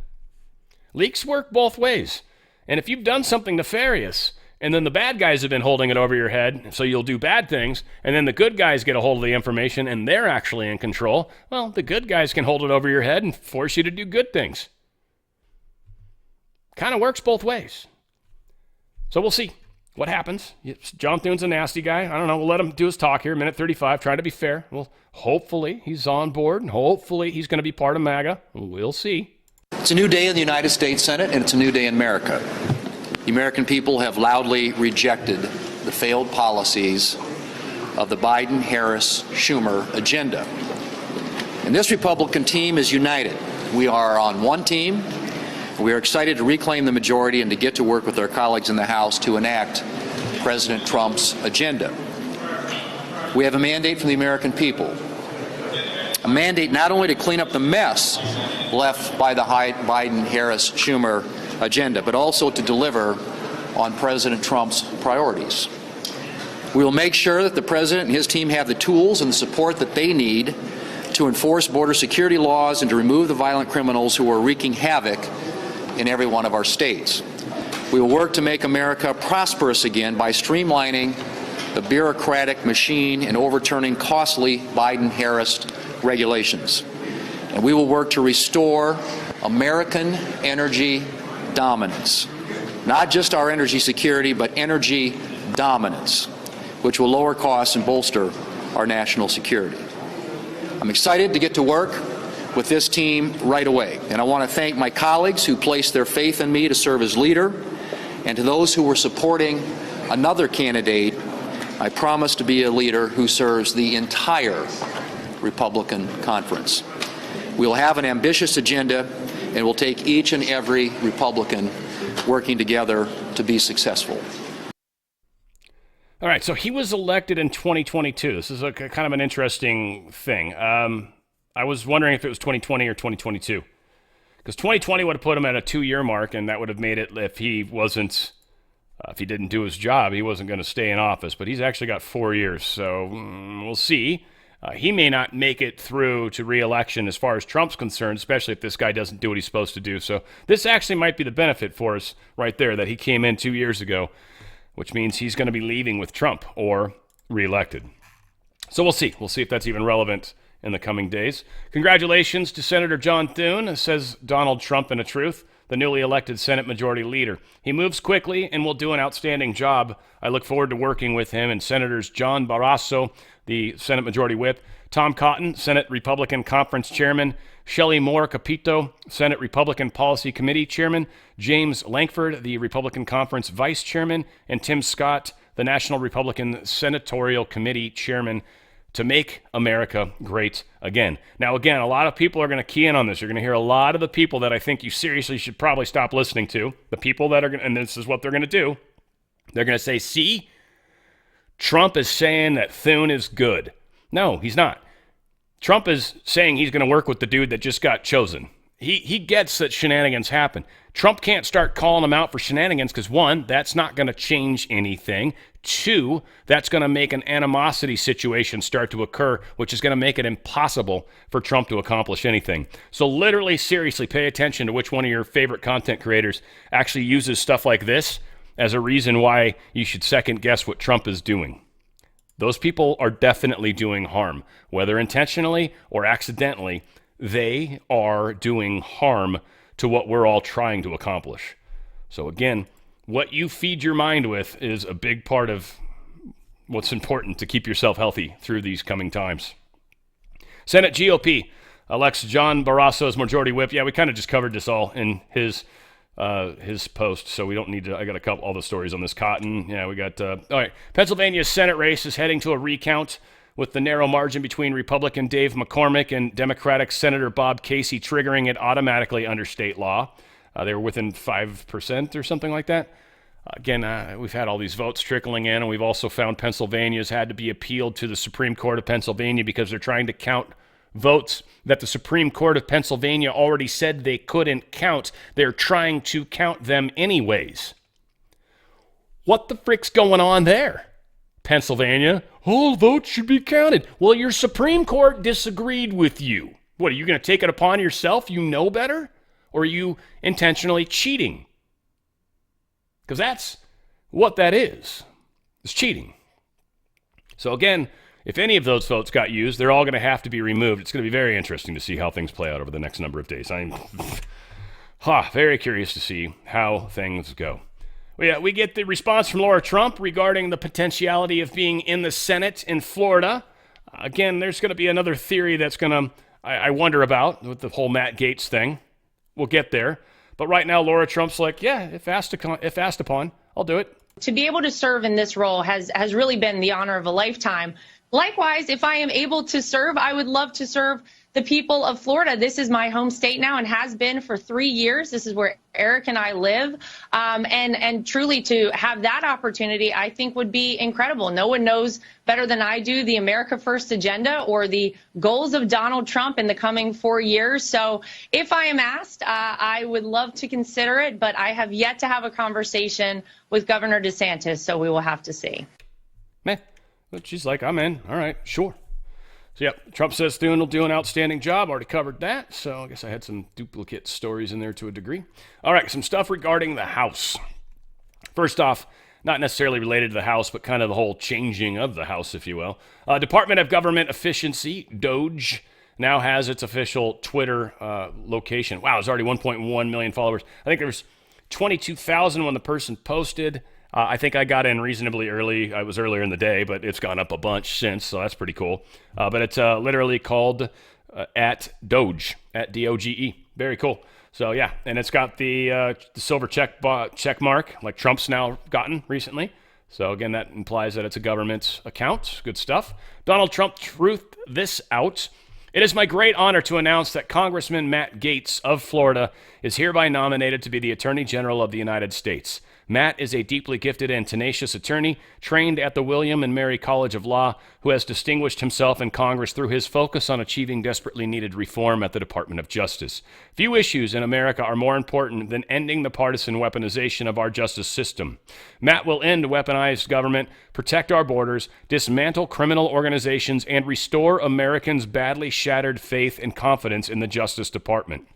S1: Leaks work both ways. And if you've done something nefarious, and then the bad guys have been holding it over your head, so you'll do bad things, and then the good guys get a hold of the information and they're actually in control, well, the good guys can hold it over your head and force you to do good things. Kind of works both ways. So we'll see what happens. John Thune's a nasty guy. I don't know. We'll let him do his talk here, minute 35, try to be fair. Well, hopefully he's on board, and hopefully he's going to be part of MAGA. We'll see.
S4: It's a new day in the United States Senate, and it's a new day in America. The American people have loudly rejected the failed policies of the Biden-Harris-Schumer agenda. And this Republican team is united. We are on one team. We are excited to reclaim the majority and to get to work with our colleagues in the House to enact President Trump's agenda. We have a mandate from the American people. A mandate not only to clean up the mess left by the Biden-Harris-Schumer agenda, but also to deliver on President Trump's priorities. We will make sure that the President and his team have the tools and the support that they need to enforce border security laws and to remove the violent criminals who are wreaking havoc in every one of our states. We will work to make America prosperous again by streamlining the bureaucratic machine and overturning costly Biden-Harris regulations. And we will work to restore American energy dominance. Not just our energy security, but energy dominance, which will lower costs and bolster our national security. I'm excited to get to work with this team right away. And I want to thank my colleagues who placed their faith in me to serve as leader, and to those who were supporting another candidate. I promise to be a leader who serves the entire Republican conference. We'll have an ambitious agenda, and we'll take each and every Republican working together to be successful.
S1: All right, so he was elected in 2022. This is a kind of an interesting thing. I was wondering if it was 2020 or 2022. Because 2020 would have put him at a 2-year mark, and that would have made it, if he didn't do his job, he wasn't going to stay in office. But he's actually got 4 years, so we'll see. He may not make it through to re-election as far as Trump's concerned, especially if this guy doesn't do what he's supposed to do. So this actually might be the benefit for us right there, that he came in 2 years ago, which means he's going to be leaving with Trump or re-elected. So we'll see. We'll see if that's even relevant in the coming days. Congratulations to Senator John Thune, says Donald Trump in a truth, the newly elected Senate Majority Leader. He moves quickly and will do an outstanding job. I look forward to working with him and Senators John Barrasso, the Senate Majority Whip, Tom Cotton, Senate Republican Conference Chairman, Shelley Moore Capito, Senate Republican Policy Committee Chairman, James Lankford, the Republican Conference Vice Chairman, and Tim Scott, the National Republican Senatorial Committee Chairman, to make America great again. Now, again, a lot of people are going to key in on this. You're going to hear a lot of the people that I think you seriously should probably stop listening to, the people that are going to, and this is what they're going to do. They're going to say, see, Trump is saying that Thune is good. No, he's not. Trump is saying he's going to work with the dude that just got chosen. He gets that shenanigans happen. Trump can't start calling him out for shenanigans because, one, that's not going to change anything. Two, that's going to make an animosity situation start to occur, which is going to make it impossible for Trump to accomplish anything. So literally, seriously, pay attention to which one of your favorite content creators actually uses stuff like this as a reason why you should second guess what Trump is doing. Those people are definitely doing harm, whether intentionally or accidentally. They are doing harm to what we're all trying to accomplish. So again, what you feed your mind with is a big part of what's important to keep yourself healthy through these coming times. Senate GOP elects John Barrasso as Majority Whip. Yeah, we kind of just covered this all in his post, so we don't need to. I got all the stories on this. Cotton. Yeah, we got. All right. Pennsylvania's Senate race is heading to a recount, with the narrow margin between Republican Dave McCormick and Democratic Senator Bob Casey triggering it automatically under state law. They were within 5% or something like that. Again, we've had all these votes trickling in, and we've also found Pennsylvania's had to be appealed to the Supreme Court of Pennsylvania because they're trying to count votes that the Supreme Court of Pennsylvania already said they couldn't count. They're trying to count them anyways. What the frick's going on there? Pennsylvania, all votes should be counted. Well, your Supreme Court disagreed with you. What, are you going to take it upon yourself? You know better? Or are you intentionally cheating? Because that's what that is. It's cheating. So again, if any of those votes got used, they're all going to have to be removed. It's going to be very interesting to see how things play out over the next number of days. I'm very curious to see how things go. We get the response from Laura Trump regarding the potentiality of being in the Senate in Florida. Again, there's going to be another theory that's going to, I wonder about, with the whole Matt Gaetz thing. We'll get there. But right now, Laura Trump's like, yeah, if asked upon, I'll do it.
S5: To be able to serve in this role has really been the honor of a lifetime. Likewise, if I am able to serve, I would love to serve the people of Florida. This is my home state now and has been for 3 years. This is where Eric and I live. And truly to have that opportunity, I think would be incredible. No one knows better than I do the America First agenda or the goals of Donald Trump in the coming 4 years. So if I am asked, I would love to consider it, but I have yet to have a conversation with Governor DeSantis. So we will have to see.
S1: Meh. But she's like, I'm in. All right, sure. So, yep, Trump says Thune will do an outstanding job. Already covered that. So I guess I had some duplicate stories in there to a degree. All right, some stuff regarding the House. First off, not necessarily related to the House, but kind of the whole changing of the House, if you will. Department of Government Efficiency, DOGE, now has its official Twitter location. Wow, there's already 1.1 million followers. I think there was 22,000 when the person posted. I think I got in reasonably early. I was earlier in the day, but it's gone up a bunch since, so that's pretty cool. But it's literally called at DOGE, at D-O-G-E. Very cool. So, yeah, and it's got the silver check mark, like Trump's now gotten recently. So, again, that implies that it's a government account. Good stuff. Donald Trump truthed this out. It is my great honor to announce that Congressman Matt Gaetz of Florida is hereby nominated to be the Attorney General of the United States. Matt is a deeply gifted and tenacious attorney trained at the William and Mary College of Law who has distinguished himself in Congress through his focus on achieving desperately needed reform at the Department of Justice. Few issues in America are more important than ending the partisan weaponization of our justice system. Matt will end weaponized government, protect our borders, dismantle criminal organizations, and restore Americans' badly shattered faith and confidence in the Justice Department.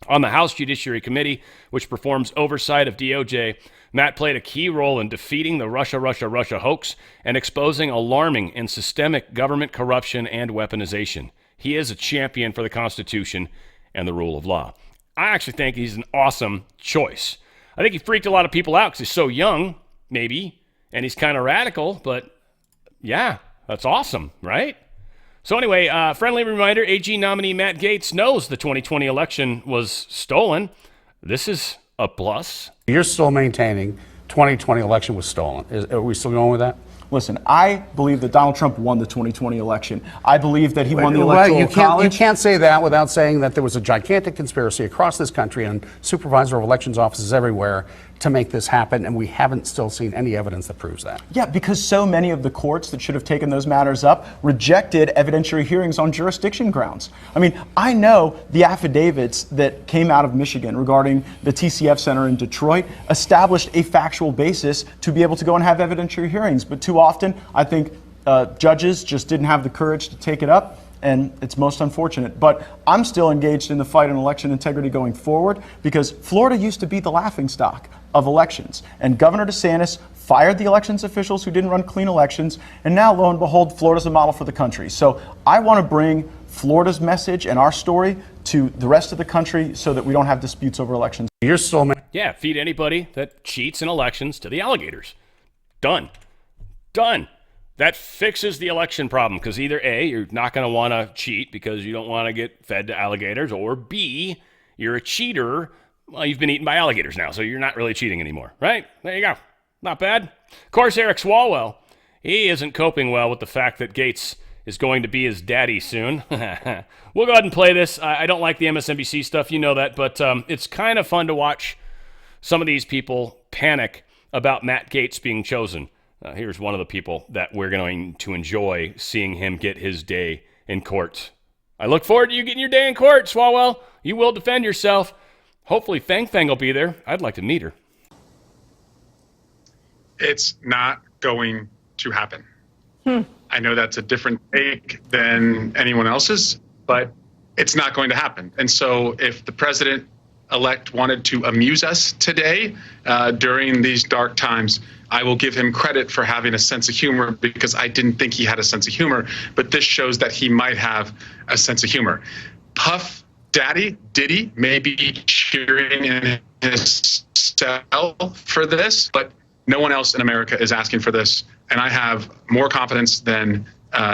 S1: On the House Judiciary Committee, which performs oversight of DOJ, Matt played a key role in defeating the Russia hoax and exposing alarming and systemic government corruption and weaponization. He is a champion for the Constitution and the rule of law. I actually think he's an awesome choice. I think he freaked a lot of people out because he's so young, maybe, and he's kind of radical, but yeah, that's awesome, right? So anyway, friendly reminder, AG nominee Matt Gaetz knows the 2020 election was stolen. This is a plus.
S6: You're still maintaining 2020 election was stolen. Are we still going with that?
S7: Listen, I believe that Donald Trump won the 2020 election. I believe that he won the Electoral College.
S6: You can't say that without saying that there was a gigantic conspiracy across this country and supervisor of elections offices everywhere to make this happen, and we haven't still seen any evidence that proves that.
S7: Yeah, because so many of the courts that should have taken those matters up rejected evidentiary hearings on jurisdiction grounds. I mean, I know the affidavits that came out of Michigan regarding the TCF Center in Detroit established a factual basis to be able to go and have evidentiary hearings, but too often I think judges just didn't have the courage to take it up. And it's most unfortunate. But I'm still engaged in the fight on election integrity going forward because Florida used to be the laughingstock of elections. And Governor DeSantis fired the elections officials who didn't run clean elections. And now, lo and behold, Florida's a model for the country. So I want to bring Florida's message and our story to the rest of the country so that we don't have disputes over elections.
S6: You're still...
S1: Yeah, feed anybody that cheats in elections to the alligators. Done. Done. That fixes the election problem because either A, you're not going to want to cheat because you don't want to get fed to alligators, or B, you're a cheater. Well, you've been eaten by alligators now, so you're not really cheating anymore, right? There you go. Not bad. Of course, Eric Swalwell, he isn't coping well with the fact that Gaetz is going to be his daddy soon. We'll go ahead and play this. I don't like the MSNBC stuff, you know that, but it's kind of fun to watch some of these people panic about Matt Gaetz being chosen. Here's one of the people that we're going to enjoy seeing him get his day in court I look forward to you getting your day in court, Swalwell. You will defend yourself. Hopefully Fang Fang will be there. I'd like to meet her.
S8: It's not going to happen. I know that's a different take than anyone else's, but it's not going to happen. And so if the president-elect wanted to amuse us today during these dark times, I will give him credit for having a sense of humor, because I didn't think he had a sense of humor, but this shows that he might have a sense of humor. Puff Daddy, Diddy, may be cheering in his cell for this, but no one else in America is asking for this. And I have more confidence than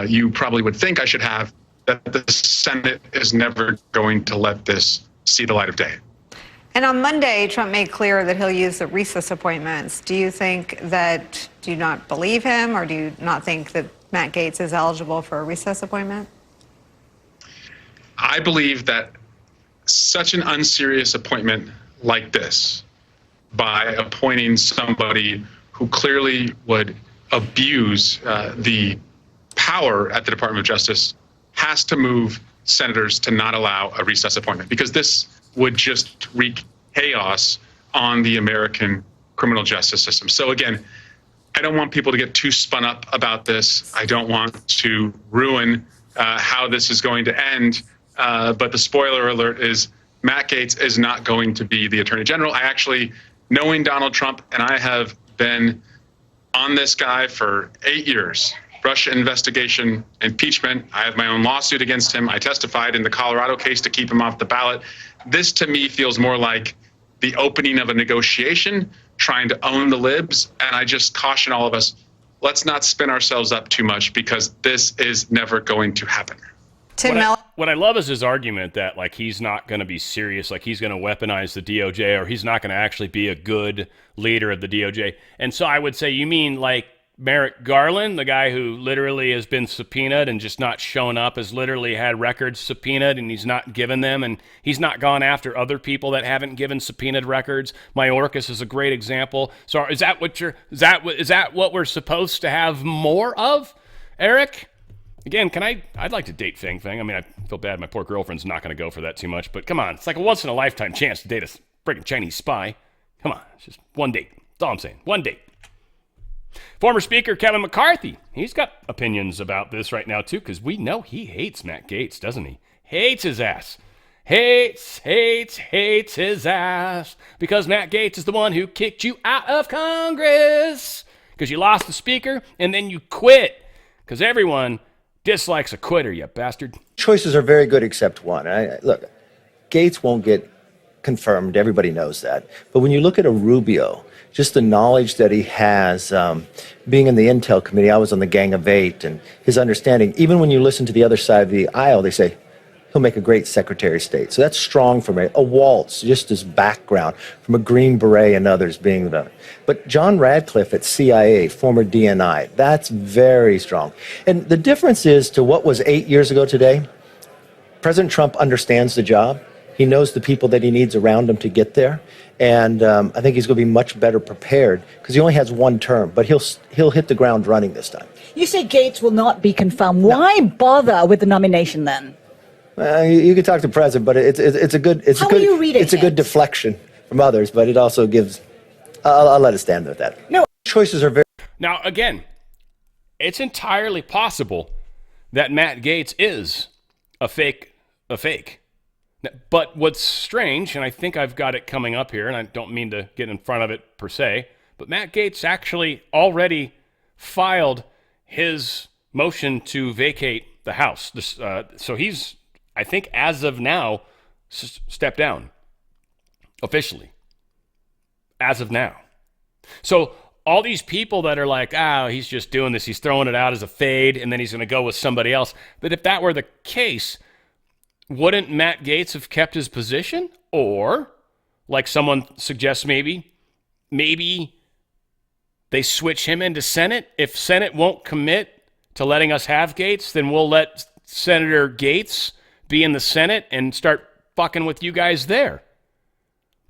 S8: you probably would think I should have that the Senate is never going to let this see the light of day.
S9: And on Monday, Trump made clear that he'll use the recess appointments. Do you not believe him, or do you not think that Matt Gaetz is eligible for a recess appointment?
S8: I believe that such an unserious appointment like this, by appointing somebody who clearly would abuse the power at the Department of Justice, has to move senators to not allow a recess appointment, because this would just wreak chaos on the American criminal justice system. So again, I don't want people to get too spun up about this. I don't want to ruin how this is going to end. But the spoiler alert is Matt Gaetz is not going to be the Attorney General. I actually, knowing Donald Trump, and I have been on this guy for 8 years, Russia investigation, impeachment. I have my own lawsuit against him. I testified in the Colorado case to keep him off the ballot. This to me feels more like the opening of a negotiation, trying to own the libs. And I just caution all of us, let's not spin ourselves up too much, because this is never going to happen.
S1: What I love is his argument that like he's not going to be serious, like he's going to weaponize the DOJ, or he's not going to actually be a good leader of the DOJ. And so I would say, you mean like Merrick Garland, the guy who literally has been subpoenaed and just not shown up, has literally had records subpoenaed and he's not given them, and he's not gone after other people that haven't given subpoenaed records. Mayorkas is a great example. So is that what we're supposed to have more of, Eric? Again, I'd like to date Fang Fang. I mean, I feel bad my poor girlfriend's not going to go for that too much, but come on, it's like a once in a lifetime chance to date a freaking Chinese spy. Come on, it's just one date. That's all I'm saying. One date. Former Speaker Kevin McCarthy, he's got opinions about this right now too, because we know he hates Matt Gaetz, doesn't he? Hates his ass. Hates his ass. Because Matt Gaetz is the one who kicked you out of Congress. Because you lost the speaker and then you quit. Because everyone dislikes a quitter, you bastard.
S10: Choices are very good except one. Look, Gaetz won't get confirmed. Everybody knows that. But when you look at a Rubio, just the knowledge that he has, being in the Intel Committee, I was on the Gang of Eight, and his understanding, even when you listen to the other side of the aisle, they say, he'll make a great Secretary of State. So that's strong for me. A Waltz, just his background, from a Green Beret and others being the... But John Radcliffe at CIA, former DNI, that's very strong. And the difference is to what was 8 years ago today, President Trump understands the job. He knows the people that he needs around him to get there. And I think he's going to be much better prepared, because he only has one term, but he'll hit the ground running this time.
S11: You say Gaetz will not be confirmed. Why bother with the nomination then?
S10: You can talk to the president, but it's a good deflection from others, but it also gives. I'll let it stand with that.
S11: No
S10: choices are very.
S1: Now again, it's entirely possible that Matt Gaetz is a fake. But what's strange, and I think I've got it coming up here, and I don't mean to get in front of it per se, but Matt Gaetz actually already filed his motion to vacate the House. So he's, I think, as of now, stepped down officially. As of now. So all these people that are like, he's just doing this, he's throwing it out as a fade, and then he's going to go with somebody else. But if that were the case, wouldn't Matt Gaetz have kept his position? Or, like someone suggests maybe they switch him into Senate. If Senate won't commit to letting us have Gaetz, then we'll let Senator Gaetz be in the Senate and start fucking with you guys there.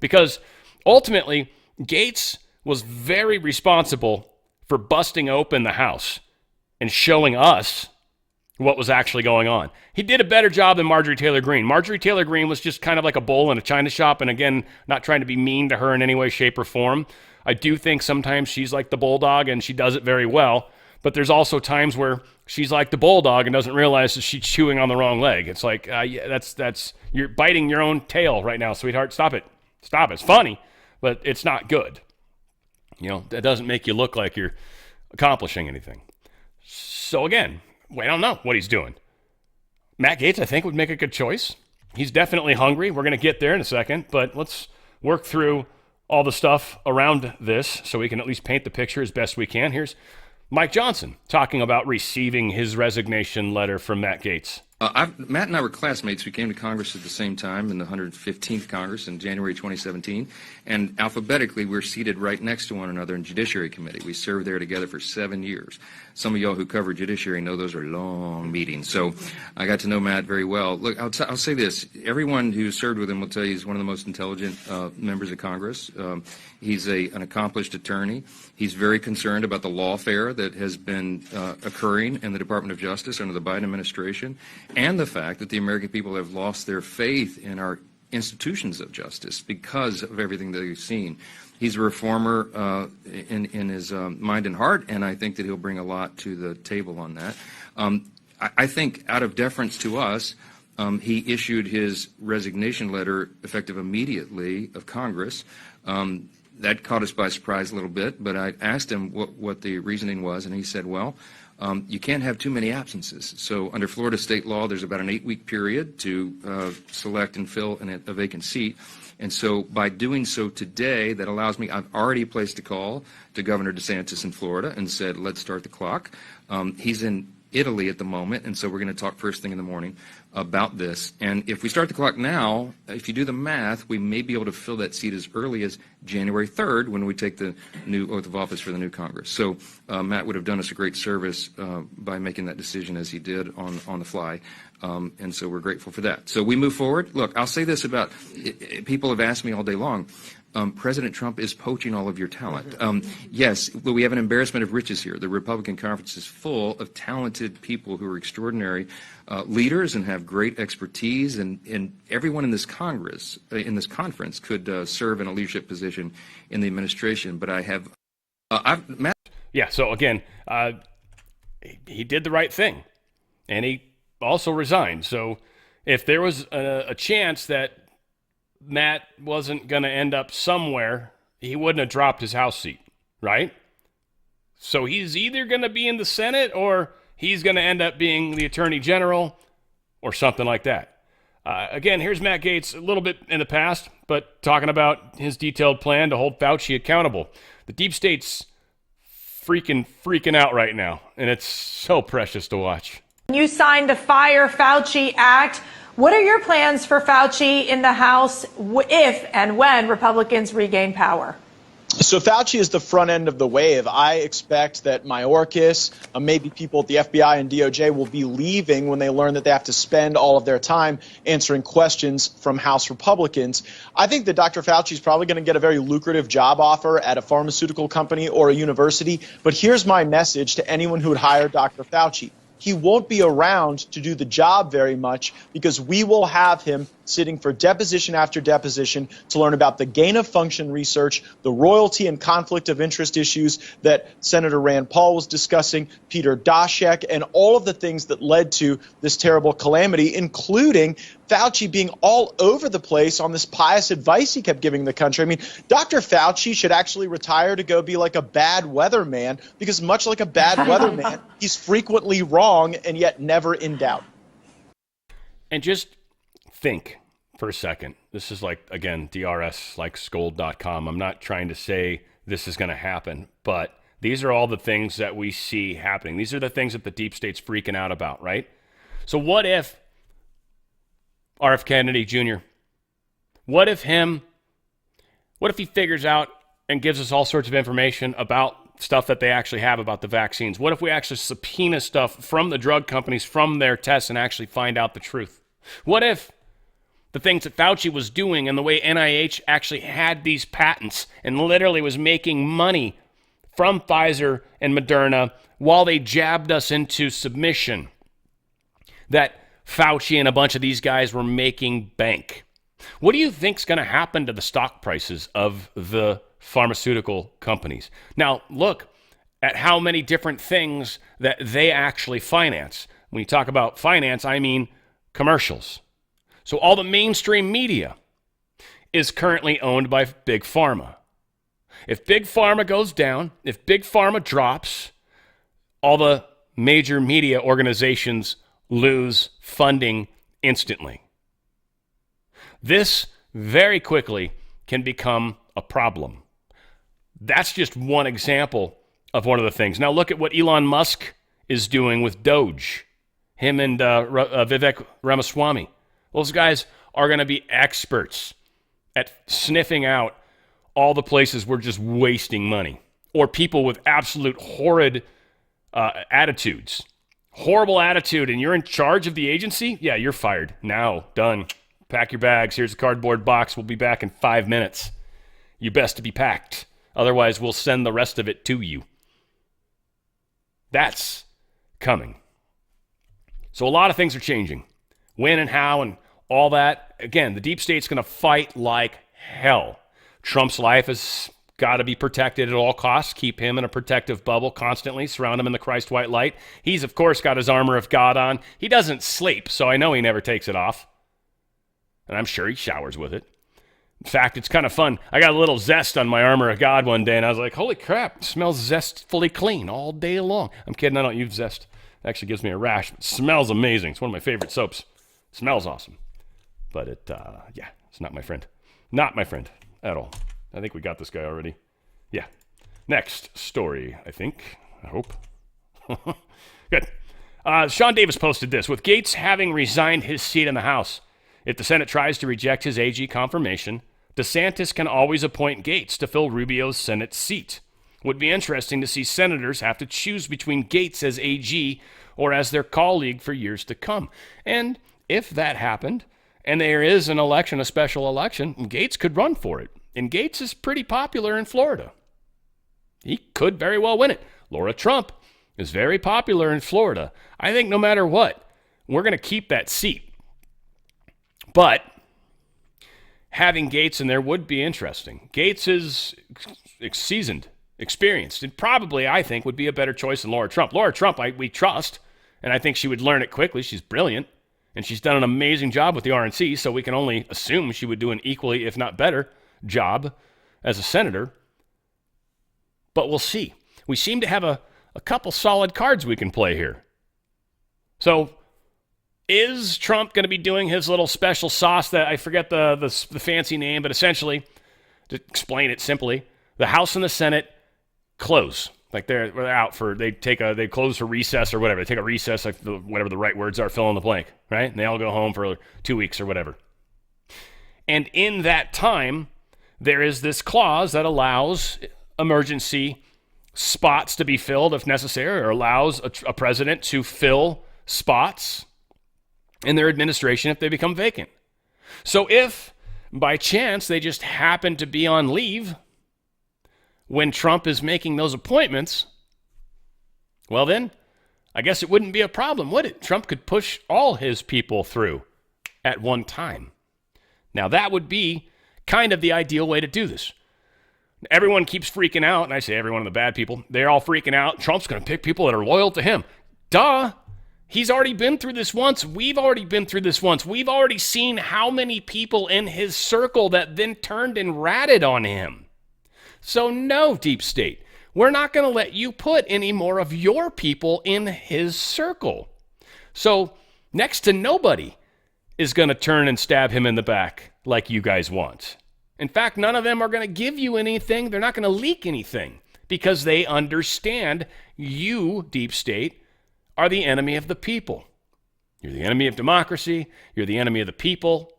S1: Because ultimately, Gaetz was very responsible for busting open the House and showing us what was actually going on. He did a better job than Marjorie Taylor Greene. Marjorie Taylor Greene was just kind of like a bull in a china shop, and again, not trying to be mean to her in any way, shape, or form. I do think sometimes she's like the bulldog, and she does it very well, but there's also times where she's like the bulldog and doesn't realize that she's chewing on the wrong leg. It's like, yeah, that's you're biting your own tail right now, sweetheart. Stop it. Stop it. It's funny, but it's not good. That doesn't make you look like you're accomplishing anything. So again, we don't know what he's doing. Matt Gaetz, I think, would make a good choice. He's definitely hungry. We're going to get there in a second, but let's work through all the stuff around this so we can at least paint the picture as best we can. Here's Mike Johnson talking about receiving his resignation letter from Matt Gaetz.
S12: Matt and I were classmates. We came to Congress at the same time in the 115th Congress in January 2017. And alphabetically, we're seated right next to one another in Judiciary Committee. We served there together for 7 years. Some of y'all who cover Judiciary know those are long meetings. So I got to know Matt very well. Look, I'll say this. Everyone who served with him will tell you he's one of the most intelligent members of Congress. He's an accomplished attorney. He's very concerned about the lawfare that has been occurring in the Department of Justice under the Biden administration, and the fact that the American people have lost their faith in our institutions of justice because of everything that they've seen. He's a reformer in his mind and heart, and I think that he'll bring a lot to the table on that. I think out of deference to us, he issued his resignation letter effective immediately of Congress. That caught us by surprise a little bit, but I asked him what the reasoning was, and he said, well, you can't have too many absences. So under Florida state law, there's about an 8-week period to select and fill a vacant seat. And so by doing so today, that allows me, I've already placed a call to Governor DeSantis in Florida and said, let's start the clock. He's in Italy at the moment, and so we're going to talk first thing in the morning about this. And if we start the clock now, if you do the math, we may be able to fill that seat as early as January 3rd when we take the new oath of office for the new Congress. So Matt would have done us a great service by making that decision as he did on the fly. And so we're grateful for that. So we move forward. Look, I'll say this about people have asked me all day long. President Trump is poaching all of your talent. Yes, but we have an embarrassment of riches here. The Republican conference is full of talented people who are extraordinary leaders and have great expertise, and everyone in this Congress, in this conference, could serve in a leadership position in the administration. But I have, Matt.
S1: Yeah. So again, he did the right thing, and he also resigned. So if there was a chance that Matt wasn't going to end up somewhere, he wouldn't have dropped his House seat, right? So he's either going to be in the Senate or he's going to end up being the Attorney General or something like that. Again, here's Matt Gaetz a little bit in the past, but talking about his detailed plan to hold Fauci accountable. The deep state's freaking out right now, and it's so precious to watch.
S13: You signed the Fire Fauci Act. What are your plans for Fauci in the House if and when Republicans regain power?
S7: So Fauci is the front end of the wave. I expect that Mayorkas, maybe people at the FBI and DOJ will be leaving when they learn that they have to spend all of their time answering questions from House Republicans. I think that Dr. Fauci is probably going to get a very lucrative job offer at a pharmaceutical company or a university. But here's my message to anyone who would hire Dr. Fauci. He won't be around to do the job very much because we will have him sitting for deposition after deposition to learn about the gain-of-function research, the royalty and conflict of interest issues that Senator Rand Paul was discussing, Peter Daszak, and all of the things that led to this terrible calamity, including Fauci being all over the place on this pious advice he kept giving the country. I mean, Dr. Fauci should actually retire to go be like a bad weatherman because much like a bad weatherman, he's frequently wrong and yet never in doubt.
S1: And just think for a second. This is like, again, DRS, like scold.com. I'm not trying to say this is going to happen, but these are all the things that we see happening. These are the things that the deep state's freaking out about, right? So what if RF Kennedy Jr., what if he figures out and gives us all sorts of information about stuff that they actually have about the vaccines? What if we actually subpoena stuff from the drug companies, from their tests, and actually find out the truth? What if the things that Fauci was doing and the way NIH actually had these patents and literally was making money from Pfizer and Moderna while they jabbed us into submission? that Fauci and a bunch of these guys were making bank. What do you think's going to happen to the stock prices of the pharmaceutical companies? Now, look at how many different things that they actually finance. When you talk about finance, I mean commercials. So all the mainstream media is currently owned by Big Pharma. If Big Pharma goes down, if Big Pharma drops, all the major media organizations lose funding instantly. This very quickly can become a problem. That's just one example of one of the things. Now look at what Elon Musk is doing with DOGE. Him and Vivek Ramaswamy. Those guys are going to be experts at sniffing out all the places we're just wasting money, or people with absolute horrid attitudes. Horrible attitude, and you're in charge of the agency? Yeah, you're fired. Now, done. Pack your bags. Here's a cardboard box. We'll be back in 5 minutes. You best to be packed. Otherwise, we'll send the rest of it to you. That's coming. So a lot of things are changing. When and how and all that. Again, the deep state's going to fight like hell. Trump's life has got to be protected at all costs. Keep him in a protective bubble constantly. Surround him in the Christ white light. He's, of course, got his armor of God on. He doesn't sleep, so I know he never takes it off. And I'm sure he showers with it. In fact, it's kind of fun. I got a little zest on my armor of God one day, and I was like, holy crap, it smells zestfully clean all day long. I'm kidding, I don't use zest. It actually gives me a rash. It smells amazing. It's one of my favorite soaps. It smells awesome. But it's not my friend. Not my friend at all. I think we got this guy already. Yeah. Next story, I think. I hope. Good. Sean Davis posted this. With Gaetz having resigned his seat in the House, if the Senate tries to reject his AG confirmation, DeSantis can always appoint Gaetz to fill Rubio's Senate seat. Would be interesting to see senators have to choose between Gaetz as AG or as their colleague for years to come. And if that happened, and there is an election, a special election, Gaetz could run for it. And Gaetz is pretty popular in Florida. He could very well win it. Laura Trump is very popular in Florida. I think no matter what, we're going to keep that seat. But having Gaetz in there would be interesting. Gaetz is seasoned, experienced, and probably, I think, would be a better choice than Laura Trump. Laura Trump, we trust, and I think she would learn it quickly. She's brilliant, and she's done an amazing job with the RNC, so we can only assume she would do an equally, if not better, job as a senator. But we'll see. We seem to have a couple solid cards we can play here. So is Trump going to be doing his little special sauce that I forget the fancy name, but essentially, to explain it simply, the House and the Senate close. Like they're out for, they close for recess or whatever. They take a recess, like whatever the right words are, fill in the blank, right? And they all go home for 2 weeks or whatever. And in that time, there is this clause that allows emergency spots to be filled if necessary, or allows a president to fill spots in their administration if they become vacant. So if by chance they just happen to be on leave when Trump is making those appointments, well then, I guess it wouldn't be a problem, would it? Trump could push all his people through at one time. Now that would be kind of the ideal way to do this. Everyone keeps freaking out, and I say everyone, the bad people, they're all freaking out. Trump's going to pick people that are loyal to him. Duh. He's already been through this once. We've already been through this once. We've already seen how many people in his circle that then turned and ratted on him. So no, deep state, we're not going to let you put any more of your people in his circle. So next to nobody is going to turn and stab him in the back like you guys want. In fact, none of them are going to give you anything. They're not going to leak anything because they understand you, deep state, are the enemy of the people. You're the enemy of democracy. You're the enemy of the people.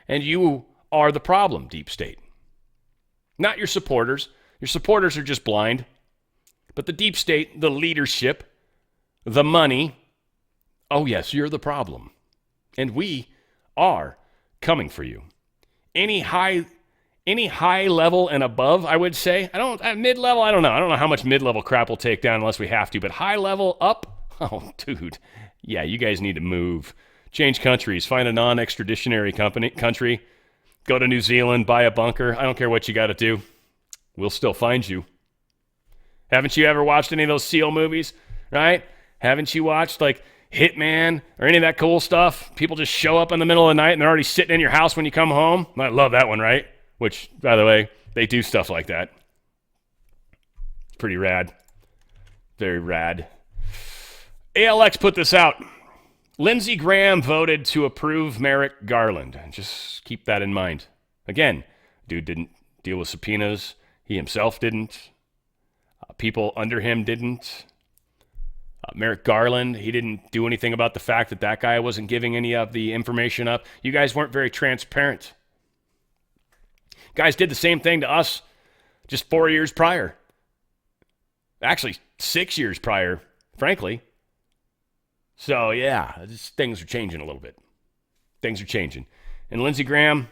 S1: And you are the problem, deep state. Not your supporters. Your supporters are just blind. But the deep state, the leadership, the money, oh yes, you're the problem. And we are coming for you. Any high level and above, I would say. Mid-level, I don't know. I don't know how much mid-level crap we'll take down unless we have to. But high level up, Oh, dude. Yeah, you guys need to move. Change countries. Find a non-extraditionary country. Go to New Zealand, buy a bunker. I don't care what you got to do. We'll still find you. Haven't you ever watched any of those SEAL movies, right? Haven't you watched, like, Hitman or any of that cool stuff? People just show up in the middle of the night and they're already sitting in your house when you come home. I love that one, right? Which, by the way, they do stuff like that. It's pretty rad. Very rad. ALX put this out. Lindsey Graham voted to approve Merrick Garland. Just keep that in mind. Again, dude didn't deal with subpoenas. He himself didn't. People under him didn't. Merrick Garland, he didn't do anything about the fact that that guy wasn't giving any of the information up. You guys weren't very transparent. Guys did the same thing to us just 4 years prior. Actually, 6 years prior, frankly. So, yeah, things are changing a little bit. Things are changing. And Lindsey Graham,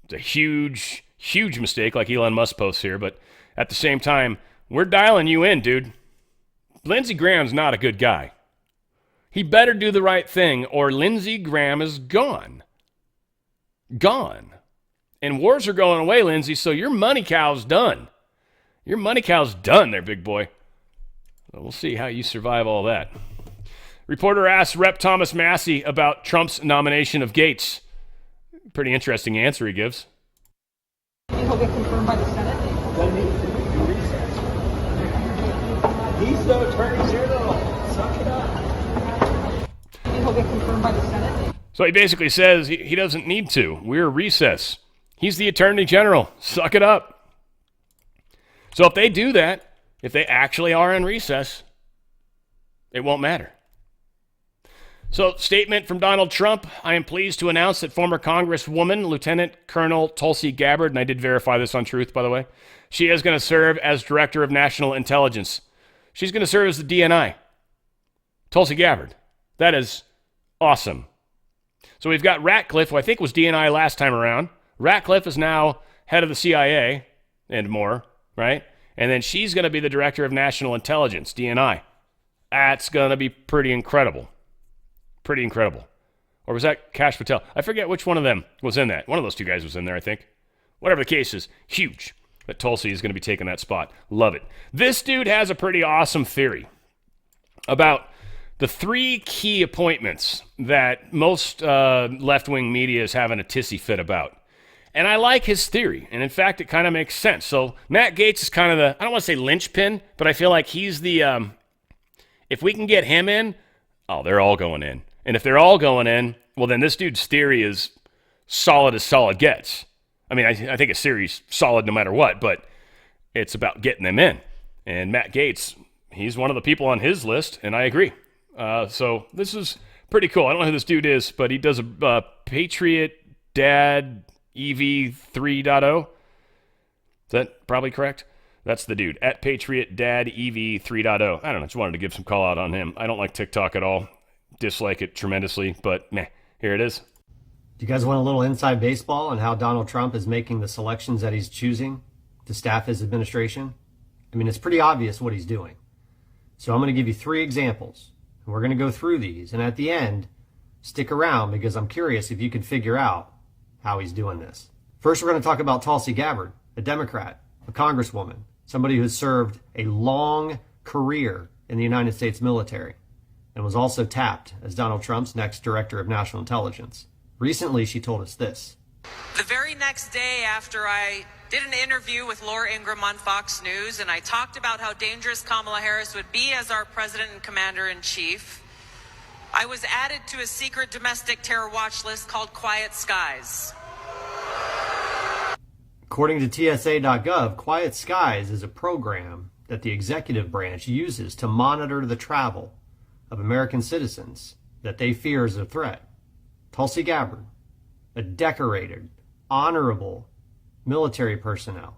S1: it's a huge, huge mistake, like Elon Musk posts here. But at the same time, we're dialing you in, dude. Lindsey Graham's not a good guy. He better do the right thing, or Lindsey Graham is gone. Gone. And wars are going away, Lindsey, so your money cow's done. Your money cow's done there, big boy. So we'll see how you survive all that. Reporter asked Rep. Thomas Massie about Trump's nomination of Gaetz. Pretty interesting answer he gives.
S14: He'll get confirmed by the Senate. He's the attorney general. Suck it up. He'll get confirmed by the Senate.
S1: So he basically says he doesn't need to. We're recess. He's the attorney general. Suck it up. So if they do that, if they actually are in recess, it won't matter. So, statement from Donald Trump. I am pleased to announce that former Congresswoman, Lieutenant Colonel Tulsi Gabbard, and I did verify this on Truth, by the way, she is going to serve as Director of National Intelligence. She's going to serve as the DNI. Tulsi Gabbard. That is awesome. So we've got Ratcliffe, who I think was DNI last time around. Ratcliffe is now head of the CIA and more, right? And then she's going to be the Director of National Intelligence, DNI. That's going to be pretty incredible. Pretty incredible. Or was that Kash Patel? I forget which one of them was in that. One of those two guys was in there, I think. Whatever the case is, huge that Tulsi is going to be taking that spot. Love it. This dude has a pretty awesome theory about the 3 key appointments that most left-wing media is having a tissy fit about. And I like his theory. And in fact, it kind of makes sense. So Matt Gaetz is kind of the, I don't want to say linchpin, but I feel like he's the, if we can get him in, oh, they're all going in. And if they're all going in, well, then this dude's theory is solid as solid gets. I mean, I think a theory's solid no matter what, but it's about getting them in. And Matt Gaetz, he's one of the people on his list, and I agree. So this is pretty cool. I don't know who this dude is, but he does a Patriot Dad EV 3.0. Is that probably correct? That's the dude, at Patriot Dad EV 3.0. I don't know, just wanted to give some call out on him. I don't like TikTok at all. Dislike it tremendously, but meh, here it is.
S15: Do you guys want a little inside baseball on how Donald Trump is making the selections that he's choosing to staff his administration? I mean, it's pretty obvious what he's doing. So I'm going to give you 3 examples, and we're going to go through these. And at the end, stick around because I'm curious if you can figure out how he's doing this. First, we're going to talk about Tulsi Gabbard, a Democrat, a congresswoman, somebody who has served a long career in the United States military and was also tapped as Donald Trump's next Director of National Intelligence. Recently, she told us this.
S16: The very next day after I did an interview with Laura Ingraham on Fox News, and I talked about how dangerous Kamala Harris would be as our president and commander-in-chief, I was added to a secret domestic terror watch list called Quiet Skies.
S15: According to TSA.gov, Quiet Skies is a program that the executive branch uses to monitor the travel of American citizens that they fear is a threat. Tulsi Gabbard, a decorated, honorable military personnel,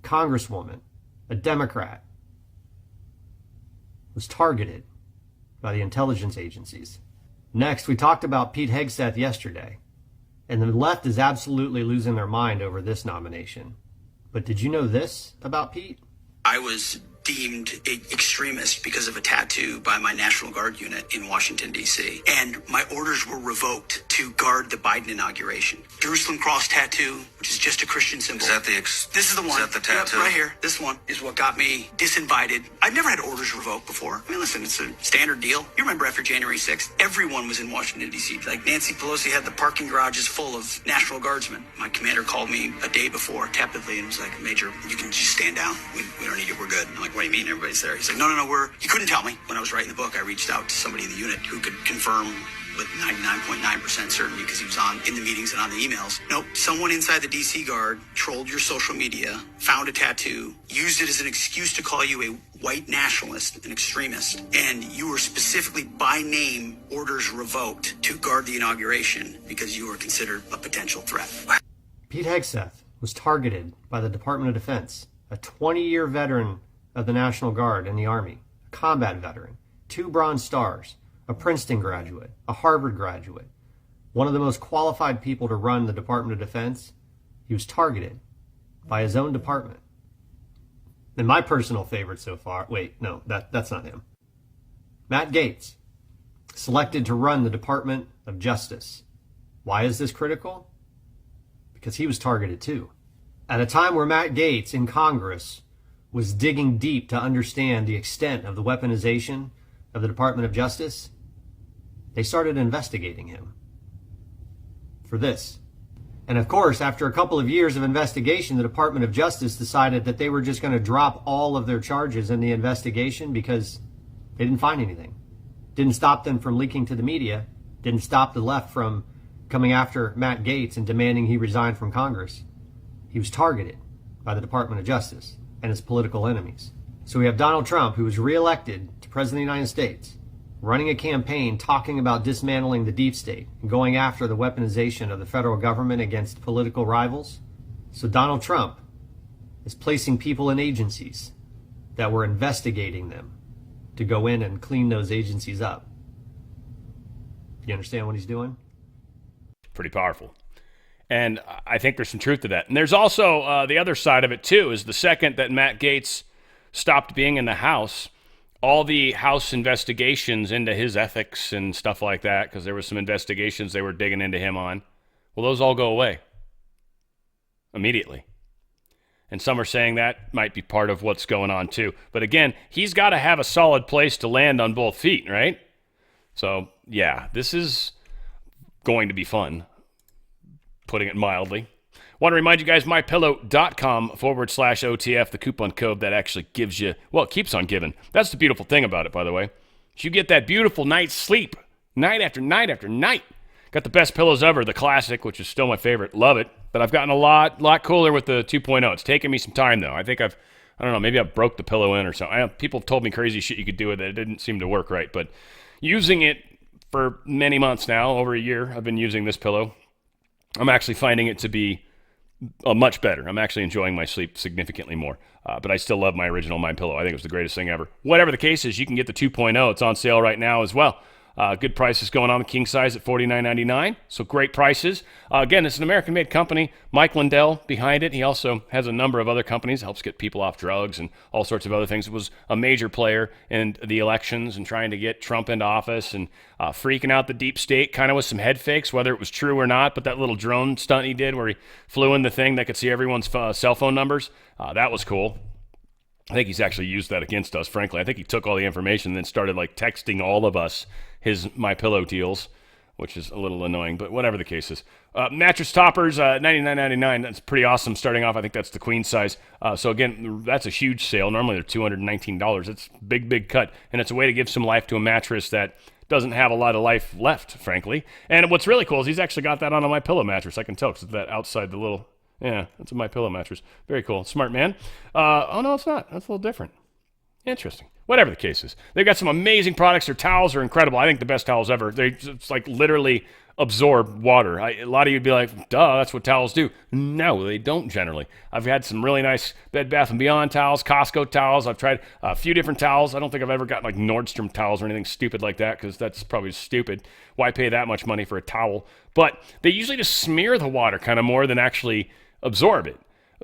S15: congresswoman, a Democrat, was targeted by the intelligence agencies. Next, we talked about Pete Hegseth yesterday, and the left is absolutely losing their mind over this nomination. But did you know this about Pete?
S17: I was deemed an extremist because of a tattoo by my National Guard unit in Washington, D.C. And my orders were revoked to guard the Biden inauguration. Jerusalem cross tattoo, which is just a Christian symbol.
S18: Is that the
S17: This is the one.
S18: Is that the tattoo?
S17: Yep, right here. This one is what got me disinvited. I've never had orders revoked before. I mean, listen, it's a standard deal. You remember after January 6th, everyone was in Washington, D.C. Like Nancy Pelosi had the parking garages full of National Guardsmen. My commander called me a day before, tepidly, and was like, Major, you can just stand down. We don't need you. We're good. I'm like, what do you mean? Everybody's there. He's like, no, you couldn't tell me. When I was writing the book, I reached out to somebody in the unit who could confirm with 99.9% certainty because he was in the meetings and on the emails. Nope, someone inside the DC Guard trolled your social media, found a tattoo, used it as an excuse to call you a white nationalist, an extremist, and you were specifically by name orders revoked to guard the inauguration because you were considered a potential threat.
S15: Pete Hegseth was targeted by the Department of Defense, a 20-year veteran of the National Guard and the Army, a combat veteran, 2 Bronze Stars, a Princeton graduate, a Harvard graduate, one of the most qualified people to run the Department of Defense. He was targeted by his own department. And my personal favorite so far, wait, no, that's not him. Matt Gaetz, selected to run the Department of Justice. Why is this critical? Because he was targeted too. At a time where Matt Gaetz in Congress was digging deep to understand the extent of the weaponization of the Department of Justice, they started investigating him for this. And of course, after a couple of years of investigation, the Department of Justice decided that they were just going to drop all of their charges in the investigation because they didn't find anything. Didn't stop them from leaking to the media, didn't stop the left from coming after Matt Gaetz and demanding he resign from Congress. He was targeted by the Department of Justice and his political enemies. So we have Donald Trump, who was reelected to President of the United States, running a campaign talking about dismantling the deep state and going after the weaponization of the federal government against political rivals. So Donald Trump is placing people in agencies that were investigating them to go in and clean those agencies up. You understand what he's doing?
S1: Pretty powerful. And I think there's some truth to that. And there's also the other side of it, too, is the second that Matt Gaetz stopped being in the House, all the House investigations into his ethics and stuff like that, because there were some investigations they were digging into him on, well, those all go away immediately. And some are saying that might be part of what's going on, too. But again, he's got to have a solid place to land on both feet, right? So, yeah, this is going to be fun, putting it mildly. Want to remind you guys, mypillow.com/OTF, the coupon code that actually gives you, well, it keeps on giving. That's the beautiful thing about it, by the way. You get that beautiful night's sleep, night after night after night. Got the best pillows ever, the classic, which is still my favorite. Love it. But I've gotten a lot cooler with the 2.0. It's taken me some time, though. I think I don't know, maybe I broke the pillow in or something. People have told me crazy shit you could do with it. It didn't seem to work right. But using it for many months now, over a year, I've been using this pillow. I'm actually finding it to be much better. I'm actually enjoying my sleep significantly more. But I still love my original MyPillow. I think it was the greatest thing ever. Whatever the case is, you can get the 2.0. It's on sale right now as well. Good prices going on. The king size at $49.99. So great prices. Again, it's an American-made company. Mike Lindell behind it. He also has a number of other companies. Helps get people off drugs and all sorts of other things. It was a major player in the elections and trying to get Trump into office and freaking out the deep state, kind of with some head fakes, whether it was true or not. But that little drone stunt he did where he flew in the thing that could see everyone's cell phone numbers, that was cool. I think he's actually used that against us, frankly. I think he took all the information and then started texting all of us his MyPillow deals, which is a little annoying, but whatever the case is. Mattress toppers, $99.99. That's pretty awesome. Starting off, I think that's the queen size. So again, that's a huge sale. Normally they're $219. It's a big cut, and it's a way to give some life to a mattress that doesn't have a lot of life left, frankly. And what's really cool is he's actually got that on a MyPillow mattress. I can tell because it's that outside the little... Yeah, that's a MyPillow mattress. Very cool. Smart man. Oh, no, it's not. That's a little different. Interesting. Whatever the case is. They've got some amazing products. Their towels are incredible. I think the best towels ever. They just literally absorb water. A lot of you would be like, duh, that's what towels do. No, they don't generally. I've had some really nice Bed Bath & Beyond towels, Costco towels. I've tried a few different towels. I don't think I've ever gotten Nordstrom towels or anything stupid like that because that's probably stupid. Why pay that much money for a towel? But they usually just smear the water kind of more than actually absorb it.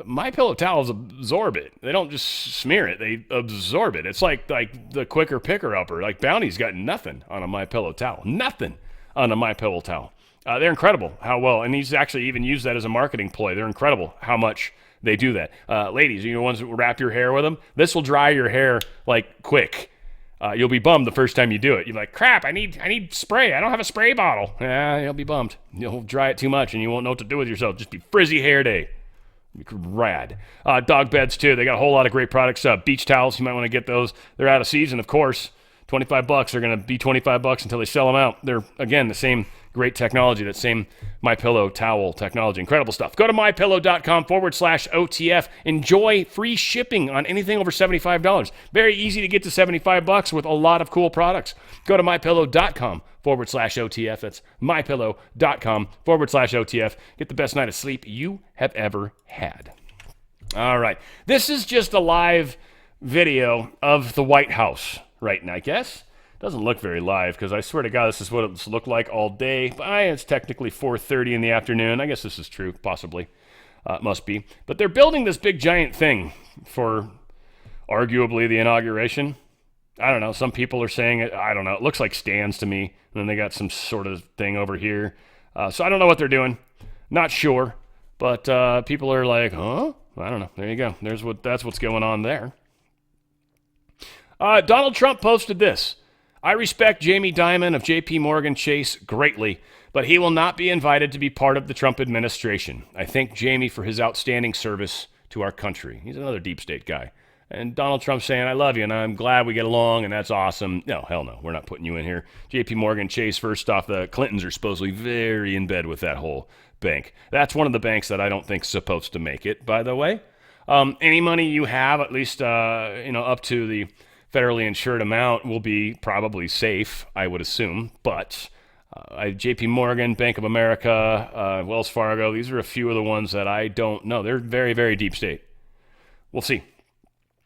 S1: My Pillow towels absorb it. They don't just smear it; they absorb it. It's like the quicker picker upper. Like Bounty's got nothing on a My Pillow towel. Nothing on a My Pillow towel. They're incredible how well, and he's actually even used that as a marketing ploy. They're incredible how much they do that. Ladies, you know, ones that wrap your hair with them. This will dry your hair like quick. You'll be bummed the first time you do it. You're like, crap, I need spray. I don't have a spray bottle. Yeah, you'll be bummed. You'll dry it too much and you won't know what to do with yourself. Just be frizzy hair day. Rad. Dog beds too. They got a whole lot of great products. Beach towels, you might want to get those. They're out of season, of course. $25. They're going to be $25 until they sell them out. They're, again, the same great technology, that same MyPillow towel technology. Incredible stuff. Go to mypillow.com/OTF. Enjoy free shipping on anything over $75. Very easy to get to $75 with a lot of cool products. Go to mypillow.com/OTF. That's mypillow.com/OTF. Get the best night of sleep you have ever had. All right. This is just a live video of the White House right now, I guess. Doesn't look very live because I swear to God, this is what it's looked like all day. But it's technically 4:30 in the afternoon. I guess this is true, possibly. It must be. But they're building this big giant thing for arguably the inauguration. I don't know. Some people are saying it. I don't know. It looks like stands to me. And then they got some sort of thing over here. So I don't know what they're doing. Not sure. But people are like, huh? I don't know. There you go. That's what's going on there. Donald Trump posted this. I respect Jamie Dimon of J.P. Morgan Chase greatly, but he will not be invited to be part of the Trump administration. I thank Jamie for his outstanding service to our country. He's another deep state guy. And Donald Trump saying, I love you, and I'm glad we get along, and that's awesome. No, hell no, we're not putting you in here. J.P. Morgan Chase, first off, the Clintons are supposedly very in bed with that whole bank. That's one of the banks that I don't think is supposed to make it, by the way. Any money you have, at least up to the federally insured amount, will be probably safe, I would assume. But J.P. Morgan, Bank of America, Wells Fargo, these are a few of the ones that I don't know. They're very, very deep state. We'll see.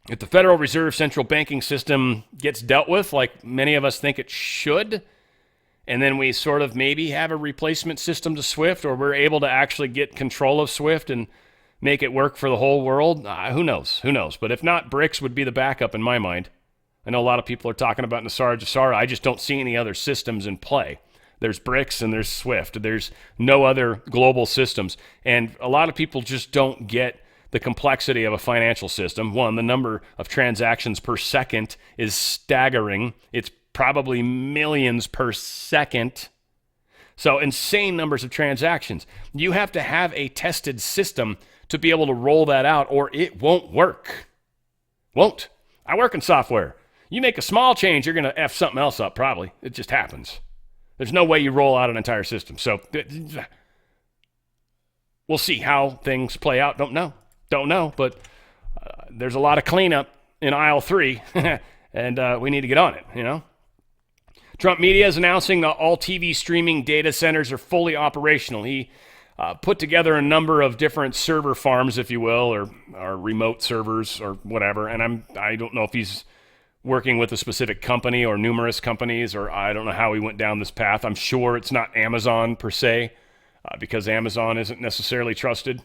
S1: If the Federal Reserve central banking system gets dealt with like many of us think it should, and then we sort of maybe have a replacement system to SWIFT, or we're able to actually get control of SWIFT and make it work for the whole world, who knows? Who knows? But if not, BRICS would be the backup in my mind. I know a lot of people are talking about Nassar Jassara. I just don't see any other systems in play. There's BRICS and there's SWIFT. There's no other global systems. And a lot of people just don't get the complexity of a financial system. One, the number of transactions per second is staggering. It's probably millions per second. So insane numbers of transactions. You have to have a tested system to be able to roll that out, or it won't work. Won't. I work in software. You make a small change, you're going to F something else up, probably. It just happens. There's no way you roll out an entire system. So we'll see how things play out. Don't know, but there's a lot of cleanup in aisle 3, and we need to get on it, you know? Trump media is announcing that all TV streaming data centers are fully operational. He put together a number of different server farms, if you will, or remote servers or whatever, and I don't know if he's working with a specific company or numerous companies, or I don't know how he went down this path. I'm sure it's not Amazon per se, because Amazon isn't necessarily trusted,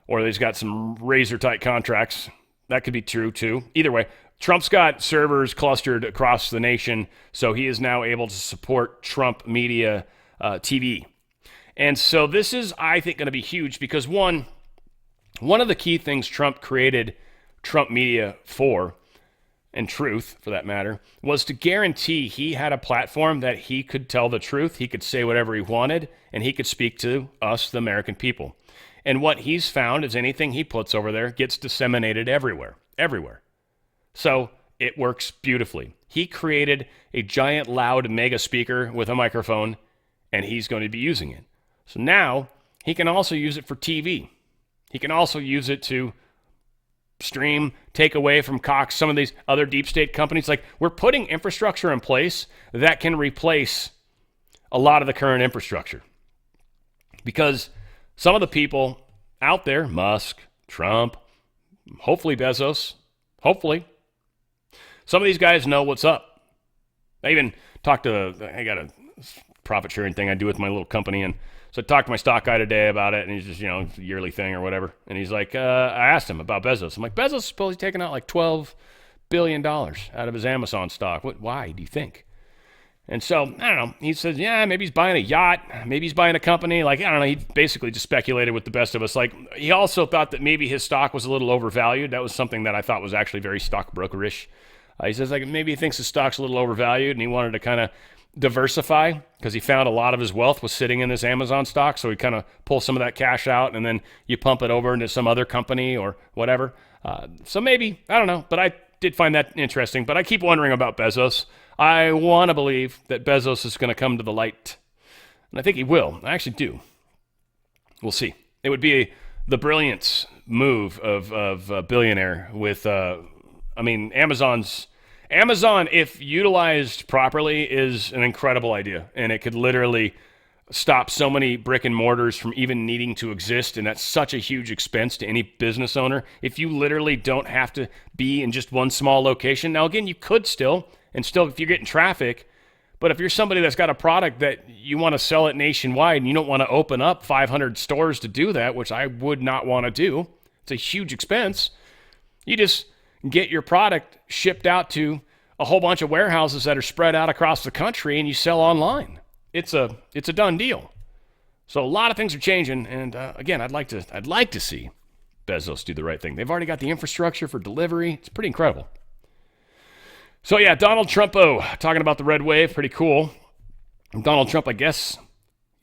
S1: or they've got some razor-tight contracts. That could be true, too. Either way, Trump's got servers clustered across the nation, so he is now able to support Trump Media TV. And so this is, I think, going to be huge because, one of the key things Trump created Trump Media for, and Truth, for that matter, was to guarantee he had a platform that he could tell the truth, he could say whatever he wanted, and he could speak to us, the American people. And what he's found is anything he puts over there gets disseminated everywhere. So it works beautifully. He created a giant, loud mega speaker with a microphone, and he's going to be using it. So now he can also use it for TV. He can also use it to stream, take away from Cox, some of these other deep state companies. Like, we're putting infrastructure in place that can replace a lot of the current infrastructure. Because some of the people out there, Musk, Trump, hopefully Bezos, hopefully, some of these guys know what's up. I even talked to, I got a profit sharing thing I do with my little company. And so I talked to my stock guy today about it. And he's just, it's a yearly thing or whatever. And he's like, I asked him about Bezos. I'm like, Bezos is supposedly taking out like $12 billion out of his Amazon stock. Why do you think? And so, I don't know. He says, yeah, maybe he's buying a yacht. Maybe he's buying a company. Like, I don't know. He basically just speculated with the best of us. Like, he also thought that maybe his stock was a little overvalued. That was something that I thought was actually very stockbrokerish. He says, like, maybe he thinks his stock's a little overvalued, and he wanted to kind of diversify because he found a lot of his wealth was sitting in this Amazon stock. So he kind of pulls some of that cash out, and then you pump it over into some other company or whatever. So maybe, I don't know. But I did find that interesting. But I keep wondering about Bezos. I want to believe that Bezos is going to come to the light. And I think he will. I actually do. We'll see. It would be the brilliance move of a billionaire with, Amazon, if utilized properly, is an incredible idea. And it could literally stop so many brick and mortars from even needing to exist. And that's such a huge expense to any business owner. If you literally don't have to be in just one small location. Now, again, you could still, if you're getting traffic, but if you're somebody that's got a product that you want to sell it nationwide and you don't want to open up 500 stores to do that, which I would not want to do, it's a huge expense. You just get your product shipped out to a whole bunch of warehouses that are spread out across the country and you sell online. It's a done deal. So a lot of things are changing. And again, I'd like to see Bezos do the right thing. They've already got the infrastructure for delivery. It's pretty incredible. So yeah, Donald Trump, talking about the red wave, pretty cool. Donald Trump, I guess,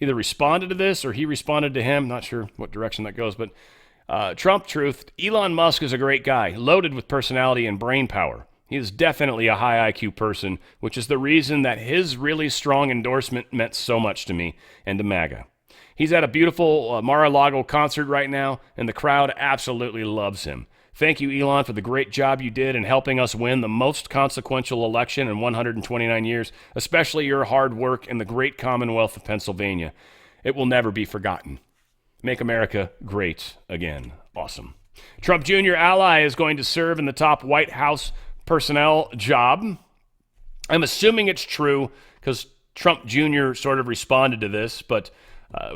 S1: either responded to this or he responded to him. Not sure what direction that goes, but Trump truth, Elon Musk is a great guy, loaded with personality and brain power. He is definitely a high IQ person, which is the reason that his really strong endorsement meant so much to me and to MAGA. He's at a beautiful Mar-a-Lago concert right now, and the crowd absolutely loves him. Thank you, Elon, for the great job you did in helping us win the most consequential election in 129 years, especially your hard work in the great Commonwealth of Pennsylvania. It will never be forgotten. Make America great again. Awesome. Trump Jr. ally is going to serve in the top White House personnel job. I'm assuming it's true because Trump Jr. sort of responded to this, but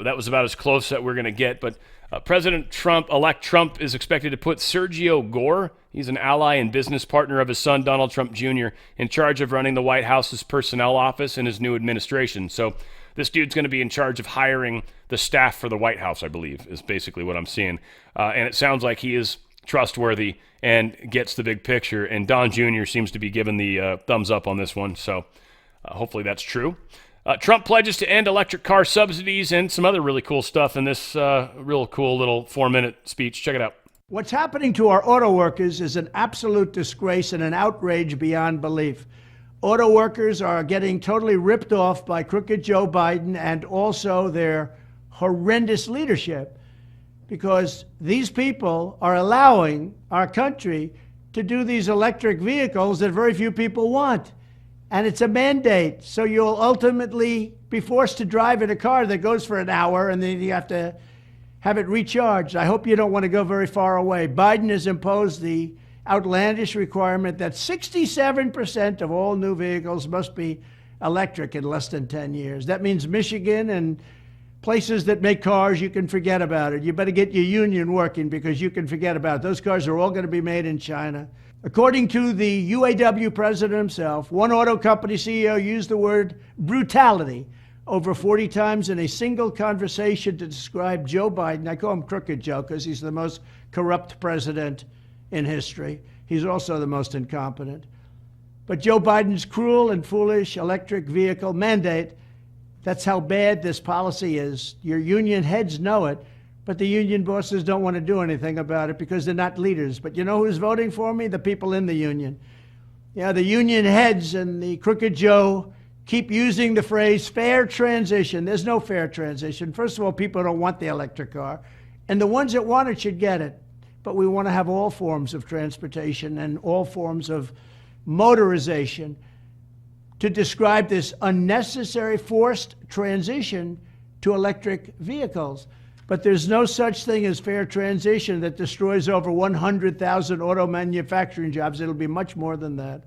S1: that was about as close that we're going to get. But President Trump-elect Trump is expected to put Sergio Gore, he's an ally and business partner of his son, Donald Trump Jr., in charge of running the White House's personnel office in his new administration. So this dude's going to be in charge of hiring the staff for the White House, I believe, is basically what I'm seeing. And it sounds like he is trustworthy and gets the big picture. And Don Jr. seems to be giving the thumbs up on this one. So hopefully that's true. Trump pledges to end electric car subsidies and some other really cool stuff in this real cool little 4-minute speech. Check it out.
S18: What's happening to our auto workers is an absolute disgrace and an outrage beyond belief. Auto workers are getting totally ripped off by crooked Joe Biden and also their horrendous leadership, because these people are allowing our country to do these electric vehicles that very few people want. And it's a mandate. So you'll ultimately be forced to drive in a car that goes for an hour and then you have to have it recharged. I hope you don't want to go very far away. Biden has imposed the outlandish requirement that 67% of all new vehicles must be electric in less than 10 years. That means Michigan and places that make cars, you can forget about it. You better get your union working because you can forget about it. Those cars are all going to be made in China. According to the UAW president himself, one auto company CEO used the word brutality over 40 times in a single conversation to describe Joe Biden. I call him Crooked Joe because he's the most corrupt president in history. He's also the most incompetent. But Joe Biden's cruel and foolish electric vehicle mandate, that's how bad this policy is. Your union heads know it, but the union bosses don't want to do anything about it because they're not leaders. But you know who's voting for me? The people in the union. Yeah, the union heads and the Crooked Joe keep using the phrase fair transition. There's no fair transition. First of all, people don't want the electric car, and the ones that want it should get it. But we want to have all forms of transportation and all forms of motorization to describe this unnecessary forced transition to electric vehicles. But there's no such thing as fair transition that destroys over 100,000 auto manufacturing jobs. It'll be much more than that.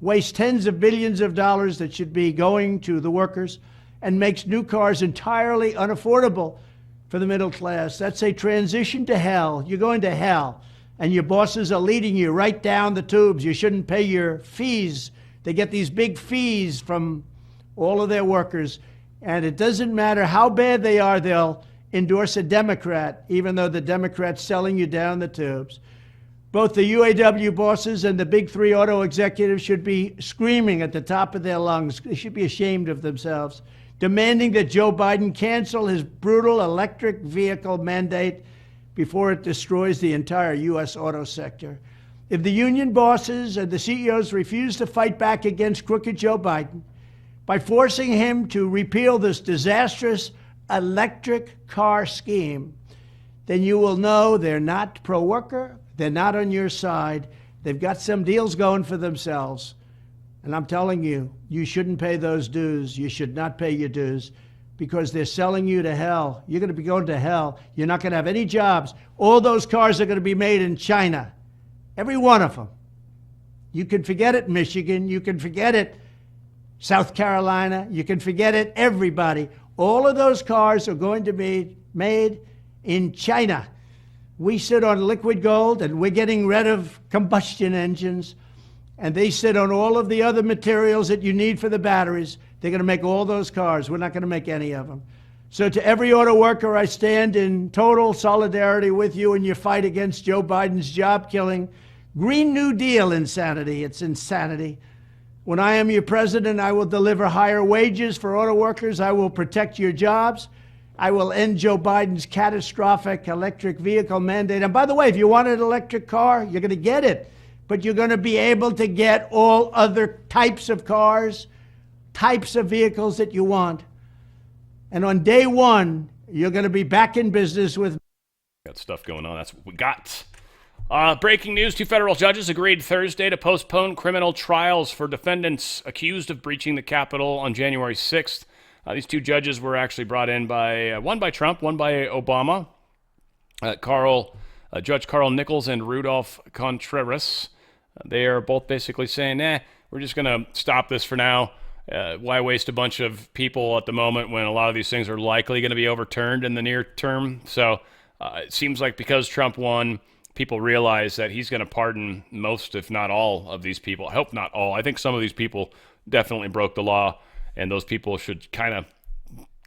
S18: wastes tens of billions of dollars that should be going to the workers, and makes new cars entirely unaffordable for the middle class. That's a transition to hell. You're going to hell, and your bosses are leading you right down the tubes. You shouldn't pay your fees. They get these big fees from all of their workers, and it doesn't matter how bad they are, they'll endorse a Democrat, even though the Democrat's selling you down the tubes. Both the UAW bosses and the big three auto executives should be screaming at the top of their lungs. They should be ashamed of themselves, demanding that Joe Biden cancel his brutal electric vehicle mandate before it destroys the entire U.S. auto sector. If the union bosses and the CEOs refuse to fight back against crooked Joe Biden by forcing him to repeal this disastrous electric car scheme, then you will know they're not pro-worker, they're not on your side, they've got some deals going for themselves. And I'm telling you, you shouldn't pay those dues. You should not pay your dues because they're selling you to hell. You're going to be going to hell. You're not going to have any jobs. All those cars are going to be made in China. Every one of them. You can forget it, Michigan. You can forget it, South Carolina. You can forget it, everybody. All of those cars are going to be made in China. We sit on liquid gold, and we're getting rid of combustion engines. And they sit on all of the other materials that you need for the batteries. They're going to make all those cars. We're not going to make any of them. So to every auto worker, I stand in total solidarity with you in your fight against Joe Biden's job-killing Green New Deal insanity. It's insanity. When I am your president, I will deliver higher wages for auto workers. I will protect your jobs. I will end Joe Biden's catastrophic electric vehicle mandate. And by the way, if you want an electric car, you're going to get it. But you're going to be able to get all other types of cars, types of vehicles that you want. And on day one, you're going to be back in business with...
S1: Got stuff going on. That's what we got. Breaking news, 2 federal judges agreed Thursday to postpone criminal trials for defendants accused of breaching the Capitol on January 6th. These 2 judges were actually brought in by, one by Trump, one by Obama. Judge Carl Nichols and Rudolph Contreras. They are both basically saying, we're just going to stop this for now. Why waste a bunch of people at the moment when a lot of these things are likely going to be overturned in the near term? So it seems like because Trump won, people realize that he's going to pardon most, if not all, of these people. I hope not all. I think some of these people definitely broke the law, and those people should kind of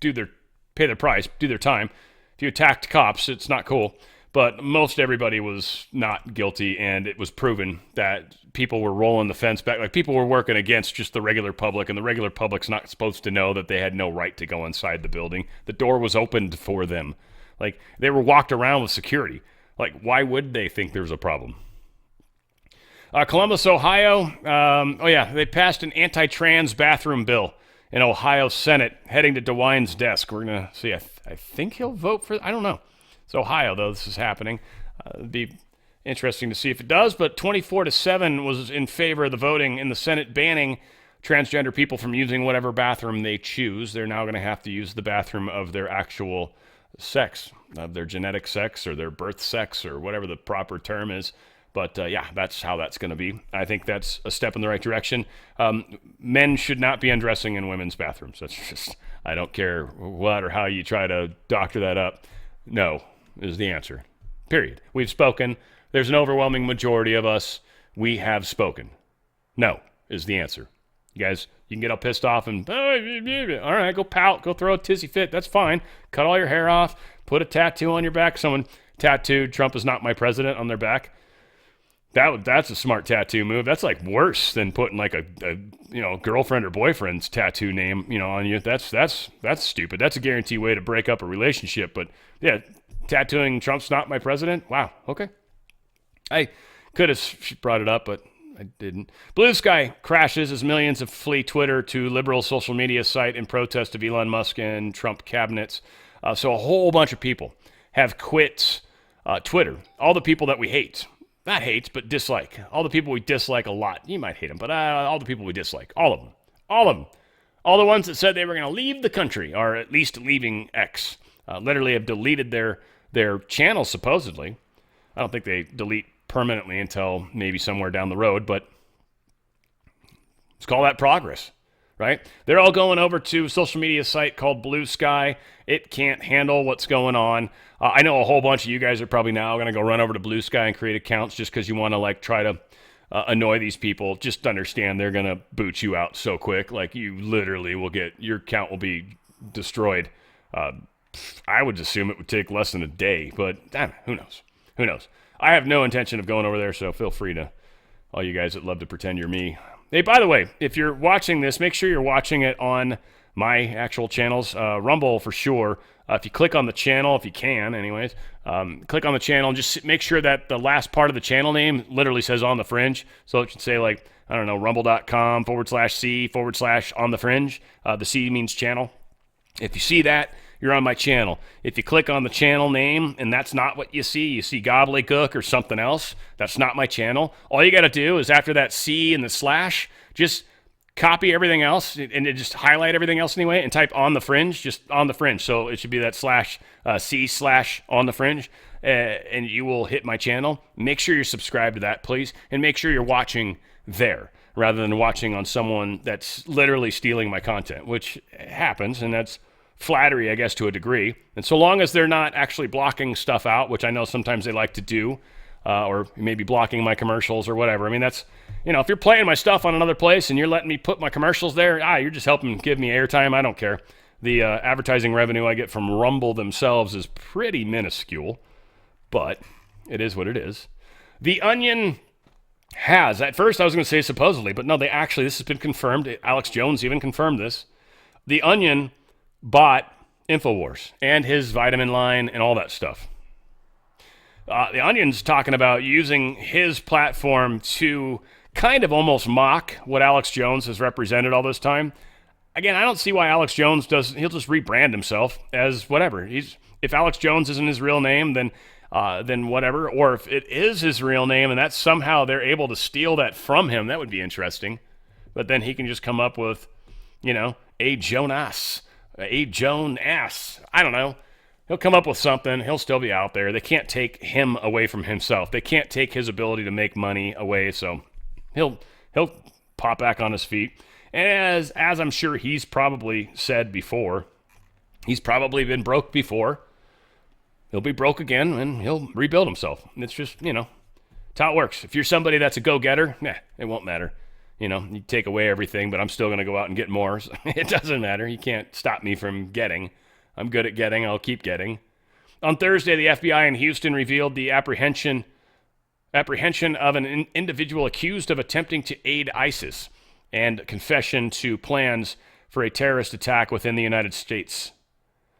S1: pay their price, do their time. If you attacked cops, it's not cool. But most everybody was not guilty, and it was proven that people were rolling the fence back. Like, people were working against just the regular public, and the regular public's not supposed to know that they had no right to go inside the building. The door was opened for them. Like, they were walked around with security. Like, why would they think there's a problem? Columbus, Ohio. They passed an anti-trans bathroom bill in Ohio Senate, heading to DeWine's desk. We're going to see. I think he'll vote for. I don't know. It's Ohio, though. This is happening. It'd be interesting to see if it does. But 24-7 was in favor of the voting in the Senate, banning transgender people from using whatever bathroom they choose. They're now going to have to use the bathroom of their actual sex, of their genetic sex or their birth sex or whatever the proper term is. But that's how that's going to be. I think that's a step in the right direction. Men should not be undressing in women's bathrooms. That's just, I don't care what or how you try to doctor that up. No is the answer. Period. We've spoken. There's an overwhelming majority of us. We have spoken. No is the answer. You guys, you can get all pissed off and, all right, go pout, go throw a tizzy fit. That's fine. Cut all your hair off. Put a tattoo on your back. Someone tattooed "Trump is not my president" on their back. That's a smart tattoo move. That's like worse than putting like a girlfriend or boyfriend's tattoo name on you. That's stupid. That's a guaranteed way to break up a relationship. But yeah, tattooing "Trump's not my president." Wow. Okay. I could have brought it up, but I didn't. Blue Sky crashes as millions flee Twitter to liberal social media site in protest of Elon Musk and Trump cabinets. So a whole bunch of people have quit Twitter. All the people that we hate. Not hate, but dislike. All the people we dislike a lot. You might hate them, but all the people we dislike. All of them. All of them. All the ones that said they were going to leave the country, or at least leaving X, literally have deleted their channel, supposedly. I don't think they delete permanently until maybe somewhere down the road, but Let's call that progress, right? They're all going over to a social media site called Blue Sky. It can't handle what's going on. I know a whole bunch of you guys are probably now going to go run over to Blue Sky and create accounts just because you want to like try to annoy these people. Just understand they're going to boot you out so quick. Like you literally will get, your account will be destroyed. I would assume it would take less than a day, but who knows? Who knows? I have no intention of going over there, so feel free to, all you guys that love to pretend you're me. Hey, by the way, if you're watching this, make sure you're watching it on my actual channels, Rumble for sure. If you click on the channel, if you can, anyways, click on the channel and just make sure that the last part of the channel name literally says On the Fringe. So it should say like, I don't know, rumble.com/C/on the Fringe. The C means channel. If you see that, you're on my channel. If you click on the channel name and that's not what you see gobbledygook or something else, that's not my channel. All you got to do is after that C and the slash, just copy everything else and just highlight everything else anyway and type On the Fringe, just On the Fringe. So it should be that /C/On the Fringe and you will hit my channel. Make sure you're subscribed to that, please. And make sure you're watching there rather than watching on someone that's literally stealing my content, which happens, and that's flattery, I guess, to a degree. And so long as they're not actually blocking stuff out, which I know sometimes they like to do, or maybe blocking my commercials or whatever. I mean, that's, if you're playing my stuff on another place and you're letting me put my commercials there, you're just helping give me airtime. I don't care. The advertising revenue I get from Rumble themselves is pretty minuscule, but it is what it is. The Onion has, at first I was going to say supposedly, but no, this has been confirmed. Alex Jones even confirmed this. The Onion bought Infowars and his vitamin line and all that stuff. The Onion's talking about using his platform to kind of almost mock what Alex Jones has represented all this time. Again, I don't see why Alex Jones he'll just rebrand himself as whatever. If Alex Jones isn't his real name, then whatever. Or if it is his real name and that's somehow they're able to steal that from him, that would be interesting. But then he can just come up with, A Jonas. I don't know. He'll come up with something. He'll still be out there. They can't take him away from himself. They can't take his ability to make money away. So he'll pop back on his feet. And as I'm sure he's probably said before, he's probably been broke before. He'll be broke again and he'll rebuild himself. It's just, it's how it works. If you're somebody that's a go-getter, it won't matter. You take away everything, but I'm still going to go out and get more. So it doesn't matter. You can't stop me from getting. I'm good at getting. I'll keep getting. On Thursday, the FBI in Houston revealed the apprehension of an individual accused of attempting to aid ISIS and confession to plans for a terrorist attack within the United States.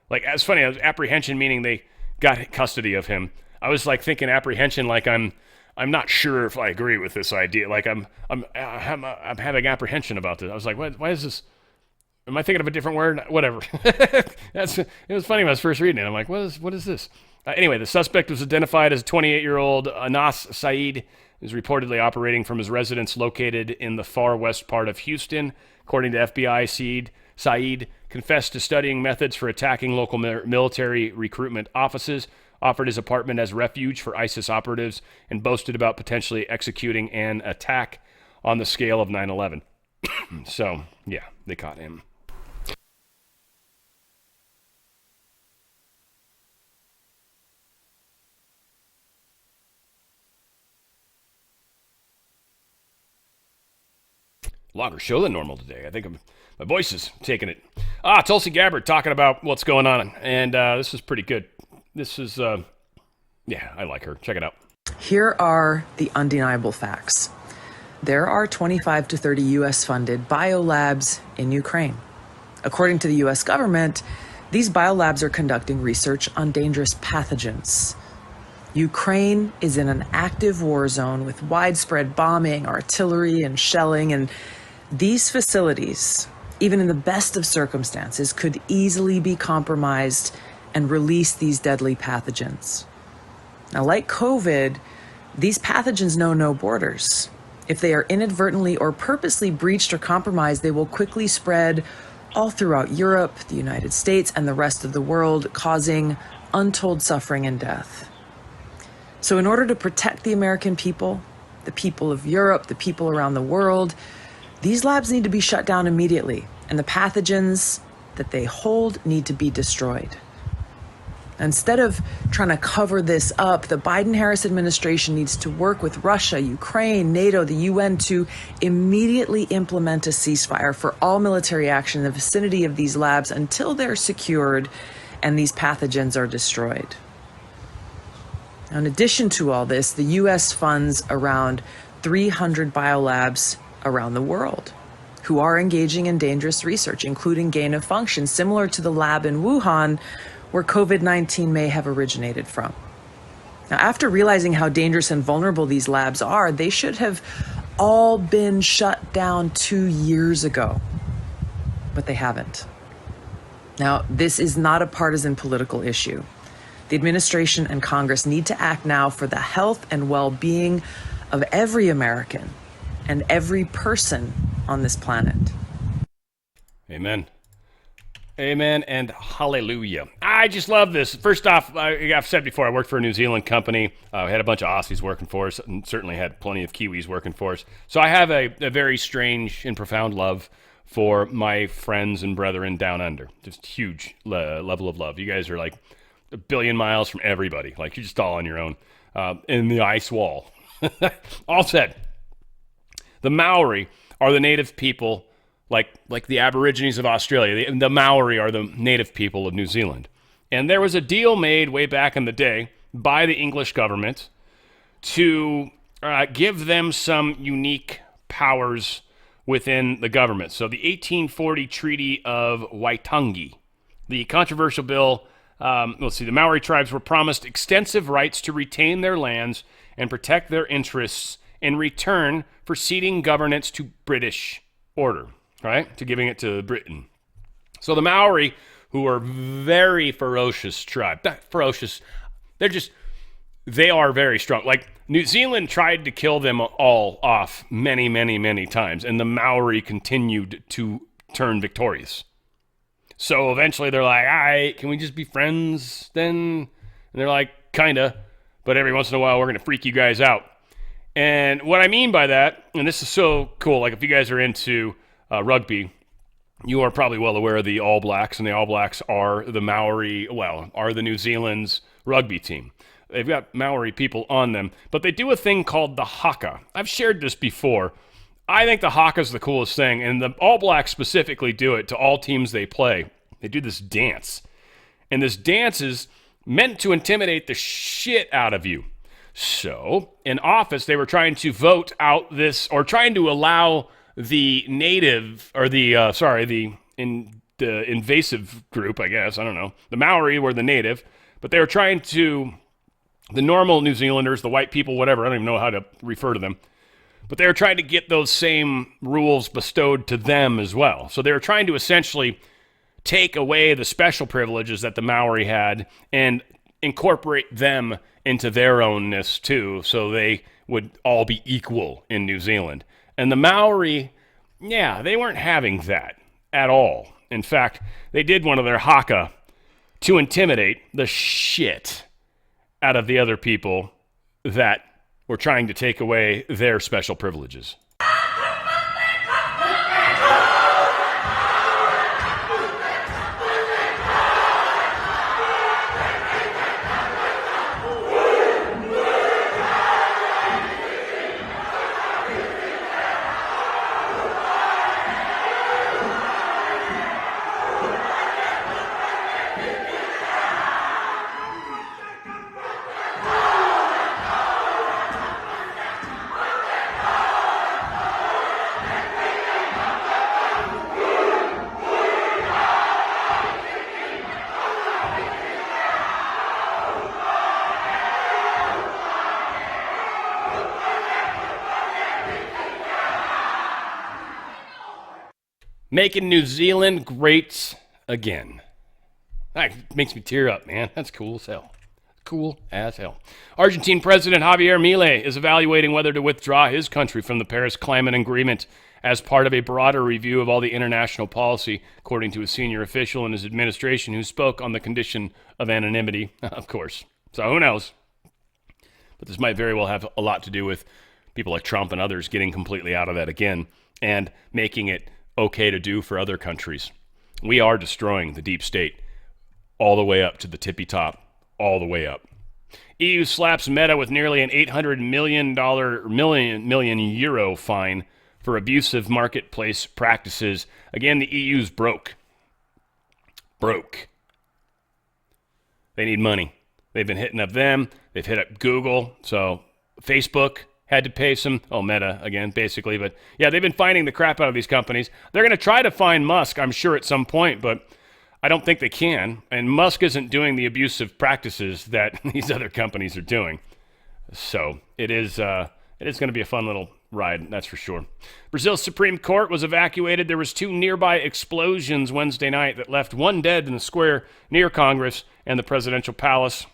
S1: Like, it's funny, apprehension meaning they got custody of him. I was like thinking apprehension like I'm not sure if I agree with this idea. Like I'm having apprehension about this. I was like, why is this? Am I thinking of a different word? Whatever. It was funny when I was first reading it. I'm like, what is this? Anyway, the suspect was identified as 28-year-old Anas Saeed, who's reportedly operating from his residence located in the far west part of Houston. According to FBI, Saeed confessed to studying methods for attacking local military recruitment offices, offered his apartment as refuge for ISIS operatives, and boasted about potentially executing an attack on the scale of 9/11. So, yeah, they caught him. Longer show than normal today. I think my voice is taking it. Tulsi Gabbard talking about what's going on, and this is pretty good. This is, I like her. Check it out.
S19: Here are the undeniable facts. There are 25 to 30 U.S.-funded biolabs in Ukraine. According to the U.S. government, these biolabs are conducting research on dangerous pathogens. Ukraine is in an active war zone with widespread bombing, artillery, and shelling, and these facilities, even in the best of circumstances, could easily be compromised and release these deadly pathogens. Now, like COVID, these pathogens know no borders. If they are inadvertently or purposely breached or compromised, they will quickly spread all throughout Europe, the United States, and the rest of the world, causing untold suffering and death. So in order to protect the American people, the people of Europe, the people around the world, These labs need to be shut down immediately, and the pathogens that they hold need to be destroyed. Instead of trying to cover this up, the Biden-Harris administration needs to work with Russia, Ukraine, NATO, the UN to immediately implement a ceasefire for all military action in the vicinity of these labs until they're secured and these pathogens are destroyed. Now, in addition to all this, the U.S. funds around 300 biolabs around the world who are engaging in dangerous research, including gain of function, similar to the lab in Wuhan, where COVID-19 may have originated from. Now, after realizing how dangerous and vulnerable these labs are, they should have all been shut down 2 years ago, but they haven't. Now, this is not a partisan political issue. The administration and Congress need to act now for the health and well-being of every American and every person on this planet.
S1: Amen. Amen and hallelujah. I just love this. First off, I've said before, I worked for a New Zealand company. We had a bunch of Aussies working for us, and certainly had plenty of Kiwis working for us. So I have a very strange and profound love for my friends and brethren down under. Just huge level of love. You guys are like a billion miles from everybody. Like, you're just all on your own in the ice wall. All said, the Maori are the native people, like the Aborigines of Australia. The Maori are the native people of New Zealand. And there was a deal made way back in the day by the English government to give them some unique powers within the government. So the 1840 Treaty of Waitangi, the controversial bill, the Maori tribes were promised extensive rights to retain their lands and protect their interests in return for ceding governance to British order. Right? To giving it to Britain. So the Maori, who are very ferocious tribe, not ferocious, they are very strong. Like, New Zealand tried to kill them all off many, many, many times, and the Maori continued to turn victorious. So eventually they're like, all right, can we just be friends then? And they're like, kinda, but every once in a while we're going to freak you guys out. And what I mean by that, and this is so cool, like if you guys are into rugby, you are probably well aware of the All Blacks, and the All Blacks are the Maori, are the New Zealand's rugby team. They've got Maori people on them, but they do a thing called the haka. I've shared this before. I think the haka is the coolest thing, and the All Blacks specifically do it to all teams they play. They do this dance, and this dance is meant to intimidate the shit out of you. So, in office, they were trying to vote out this, or trying to allow the native, or the invasive group, I guess, I don't know. The Maori were the native, but they were trying to, the normal New Zealanders, the white people, whatever, I don't even know how to refer to them, but they were trying to get those same rules bestowed to them as well. So they were trying to essentially take away the special privileges that the Maori had and incorporate them into their ownness too, so they would all be equal in New Zealand. And the Maori, they weren't having that at all. In fact, they did one of their haka to intimidate the shit out of the other people that were trying to take away their special privileges. Making New Zealand great again. That makes me tear up, man. That's cool as hell. Cool as hell. Argentine President Javier Milei is evaluating whether to withdraw his country from the Paris Climate Agreement as part of a broader review of all the international policy, according to a senior official in his administration who spoke on the condition of anonymity, of course. So who knows? But this might very well have a lot to do with people like Trump and others getting completely out of that again and making it okay to do for other countries. We are destroying the deep state all the way up to the tippy top, all the way up. EU slaps Meta with nearly an $800 million euro fine for abusive marketplace practices. Again, the EU's broke. They need money. They've been hitting up them. They've hit up Google. So Facebook had to pay some, Meta again, basically. But yeah, they've been finding the crap out of these companies. They're going to try to find Musk, I'm sure, at some point, but I don't think they can. And Musk isn't doing the abusive practices that these other companies are doing. So it is going to be a fun little ride, that's for sure. Brazil's Supreme Court was evacuated. There was 2 nearby explosions Wednesday night that left 1 dead in the square near Congress and the presidential palace.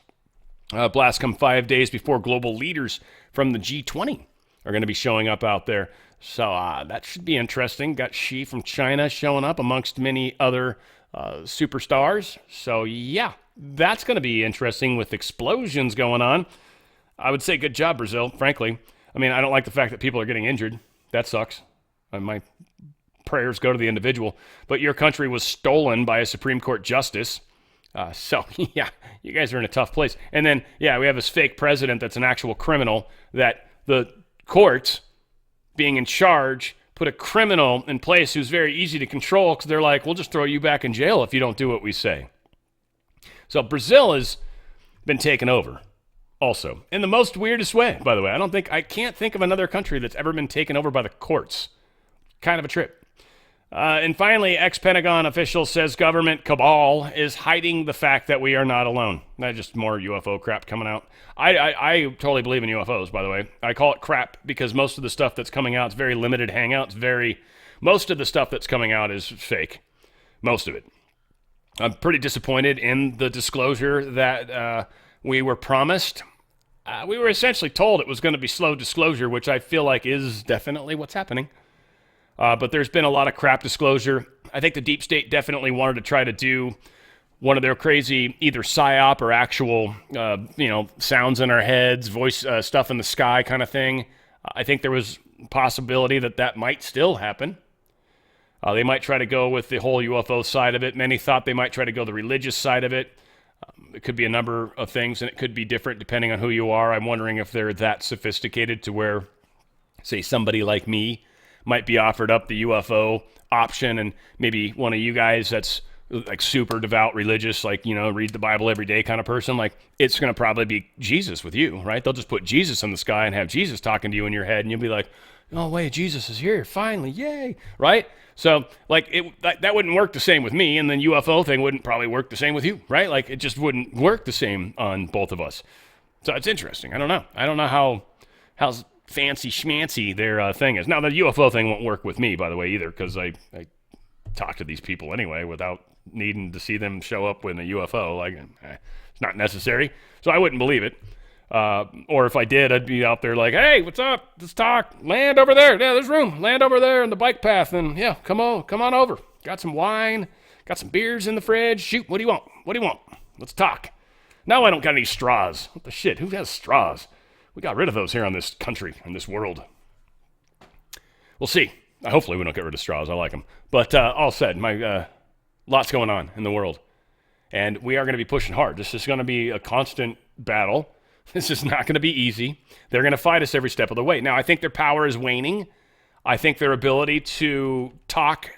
S1: Blasts come 5 days before global leaders from the G20 are going to be showing up out there. So that should be interesting. Got Xi from China showing up amongst many other superstars. So yeah, that's going to be interesting with explosions going on. I would say good job, Brazil, frankly. I mean, I don't like the fact that people are getting injured. That sucks. My prayers go to the individual. But your country was stolen by a Supreme Court justice. So, yeah, you guys are in a tough place. And then, yeah, we have this fake president that's an actual criminal that the courts, being in charge, put a criminal in place who's very easy to control because they're like, we'll just throw you back in jail if you don't do what we say. So Brazil has been taken over. Also, in the most weirdest way, by the way. I can't think of another country that's ever been taken over by the courts. Kind of a trip. And finally, ex-Pentagon official says government cabal is hiding the fact that we are not alone. Not just more UFO crap coming out. I totally believe in UFOs, by the way. I call it crap because most of the stuff that's coming out is very limited hangouts. Most of the stuff that's coming out is fake. Most of it. I'm pretty disappointed in the disclosure that we were promised. We were essentially told it was going to be slow disclosure, which I feel like is definitely what's happening. But there's been a lot of crap disclosure. I think the deep state definitely wanted to try to do one of their crazy either psyop or actual, sounds in our heads, voice stuff in the sky kind of thing. I think there was possibility that might still happen. They might try to go with the whole UFO side of it. Many thought they might try to go the religious side of it. It could be a number of things, and it could be different depending on who you are. I'm wondering if they're that sophisticated to where, say, somebody like me might be offered up the UFO option, and maybe one of you guys that's like super devout religious, like, read the Bible every day kind of person, like it's going to probably be Jesus with you, right? They'll just put Jesus in the sky and have Jesus talking to you in your head, and you'll be like, oh, wait, Jesus is here, finally, yay, right? So, like, that wouldn't work the same with me, and then UFO thing wouldn't probably work the same with you, right? Like, it just wouldn't work the same on both of us. So it's interesting. I don't know how fancy schmancy their thing is. Now, the UFO thing won't work with me, by the way, either, because I talk to these people anyway without needing to see them show up with a UFO. Like, it's not necessary, so I wouldn't believe it. Or if I did, I'd be out there like, hey, what's up? Let's talk. Land over there. Yeah, there's room. Land over there in the bike path. And yeah, come on over. Got some wine. Got some beers in the fridge. Shoot, what do you want? Let's talk. Now I don't got any straws. What the shit? Who has straws? We got rid of those here on this country, in this world. We'll see. Hopefully we don't get rid of straws. I like them. But all said, lots going on in the world. And we are going to be pushing hard. This is going to be a constant battle. This is not going to be easy. They're going to fight us every step of the way. Now, I think their power is waning. I think their ability to talk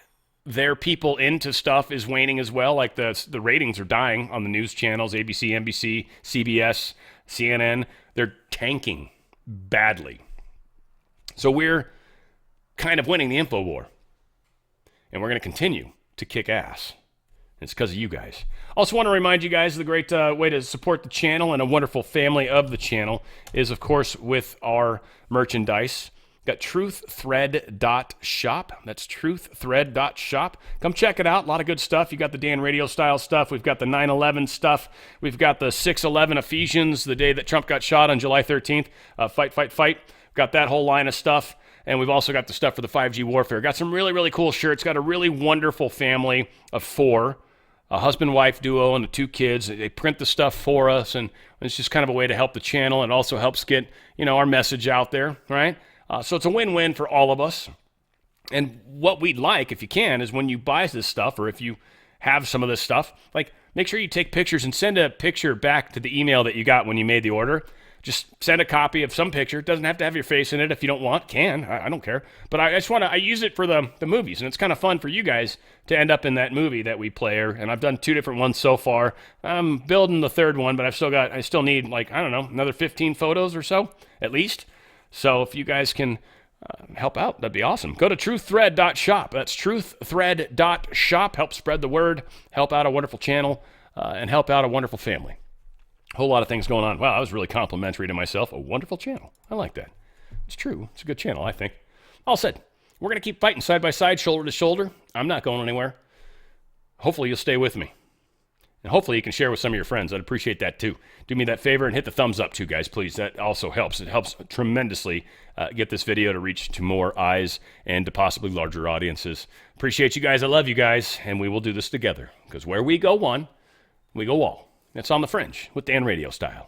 S1: their people into stuff is waning as well. Like the ratings are dying on the news channels, ABC, NBC, CBS, CNN. They're tanking badly. So we're kind of winning the info war. And we're going to continue to kick ass. It's because of you guys. Also want to remind you guys the great way to support the channel and a wonderful family of the channel is, of course, with our merchandise. Got truththread.shop. That's truththread.shop. Come check it out. A lot of good stuff. You got the Dan Radio style stuff. We've got the 9/11 stuff. We've got the 6/11 Ephesians, the day that Trump got shot on July 13th. Fight. Got that whole line of stuff. And we've also got the stuff for the 5G warfare. Got some really, really cool shirts. Got a really wonderful family of 4. A husband-wife duo and the 2 kids. They print the stuff for us, and it's just kind of a way to help the channel. It also helps get, our message out there, right? So it's a win-win for all of us. And what we'd like, if you can, is when you buy this stuff, or if you have some of this stuff, like, make sure you take pictures and send a picture back to the email that you got when you made the order. Just send a copy of some picture. It doesn't have to have your face in it if you don't want. Can. I don't care. But I just want to, I use it for the movies, and it's kind of fun for you guys to end up in that movie that we play. And I've done 2 different ones so far. I'm building the 3rd one, but I still need, like, I don't know, another 15 photos or so, at least. So if you guys can help out, that'd be awesome. Go to truththread.shop. That's truththread.shop. Help spread the word, help out a wonderful channel, and help out a wonderful family. A whole lot of things going on. Wow, I was really complimentary to myself. A wonderful channel. I like that. It's true. It's a good channel, I think. All said, we're going to keep fighting side by side, shoulder to shoulder. I'm not going anywhere. Hopefully you'll stay with me. And hopefully you can share with some of your friends. I'd appreciate that too. Do me that favor and hit the thumbs up too, guys, please. That also helps. It helps tremendously get this video to reach to more eyes and to possibly larger audiences. Appreciate you guys. I love you guys. And we will do this together. Because where we go one, we go all. It's on the Fringe with Dan Radio Style.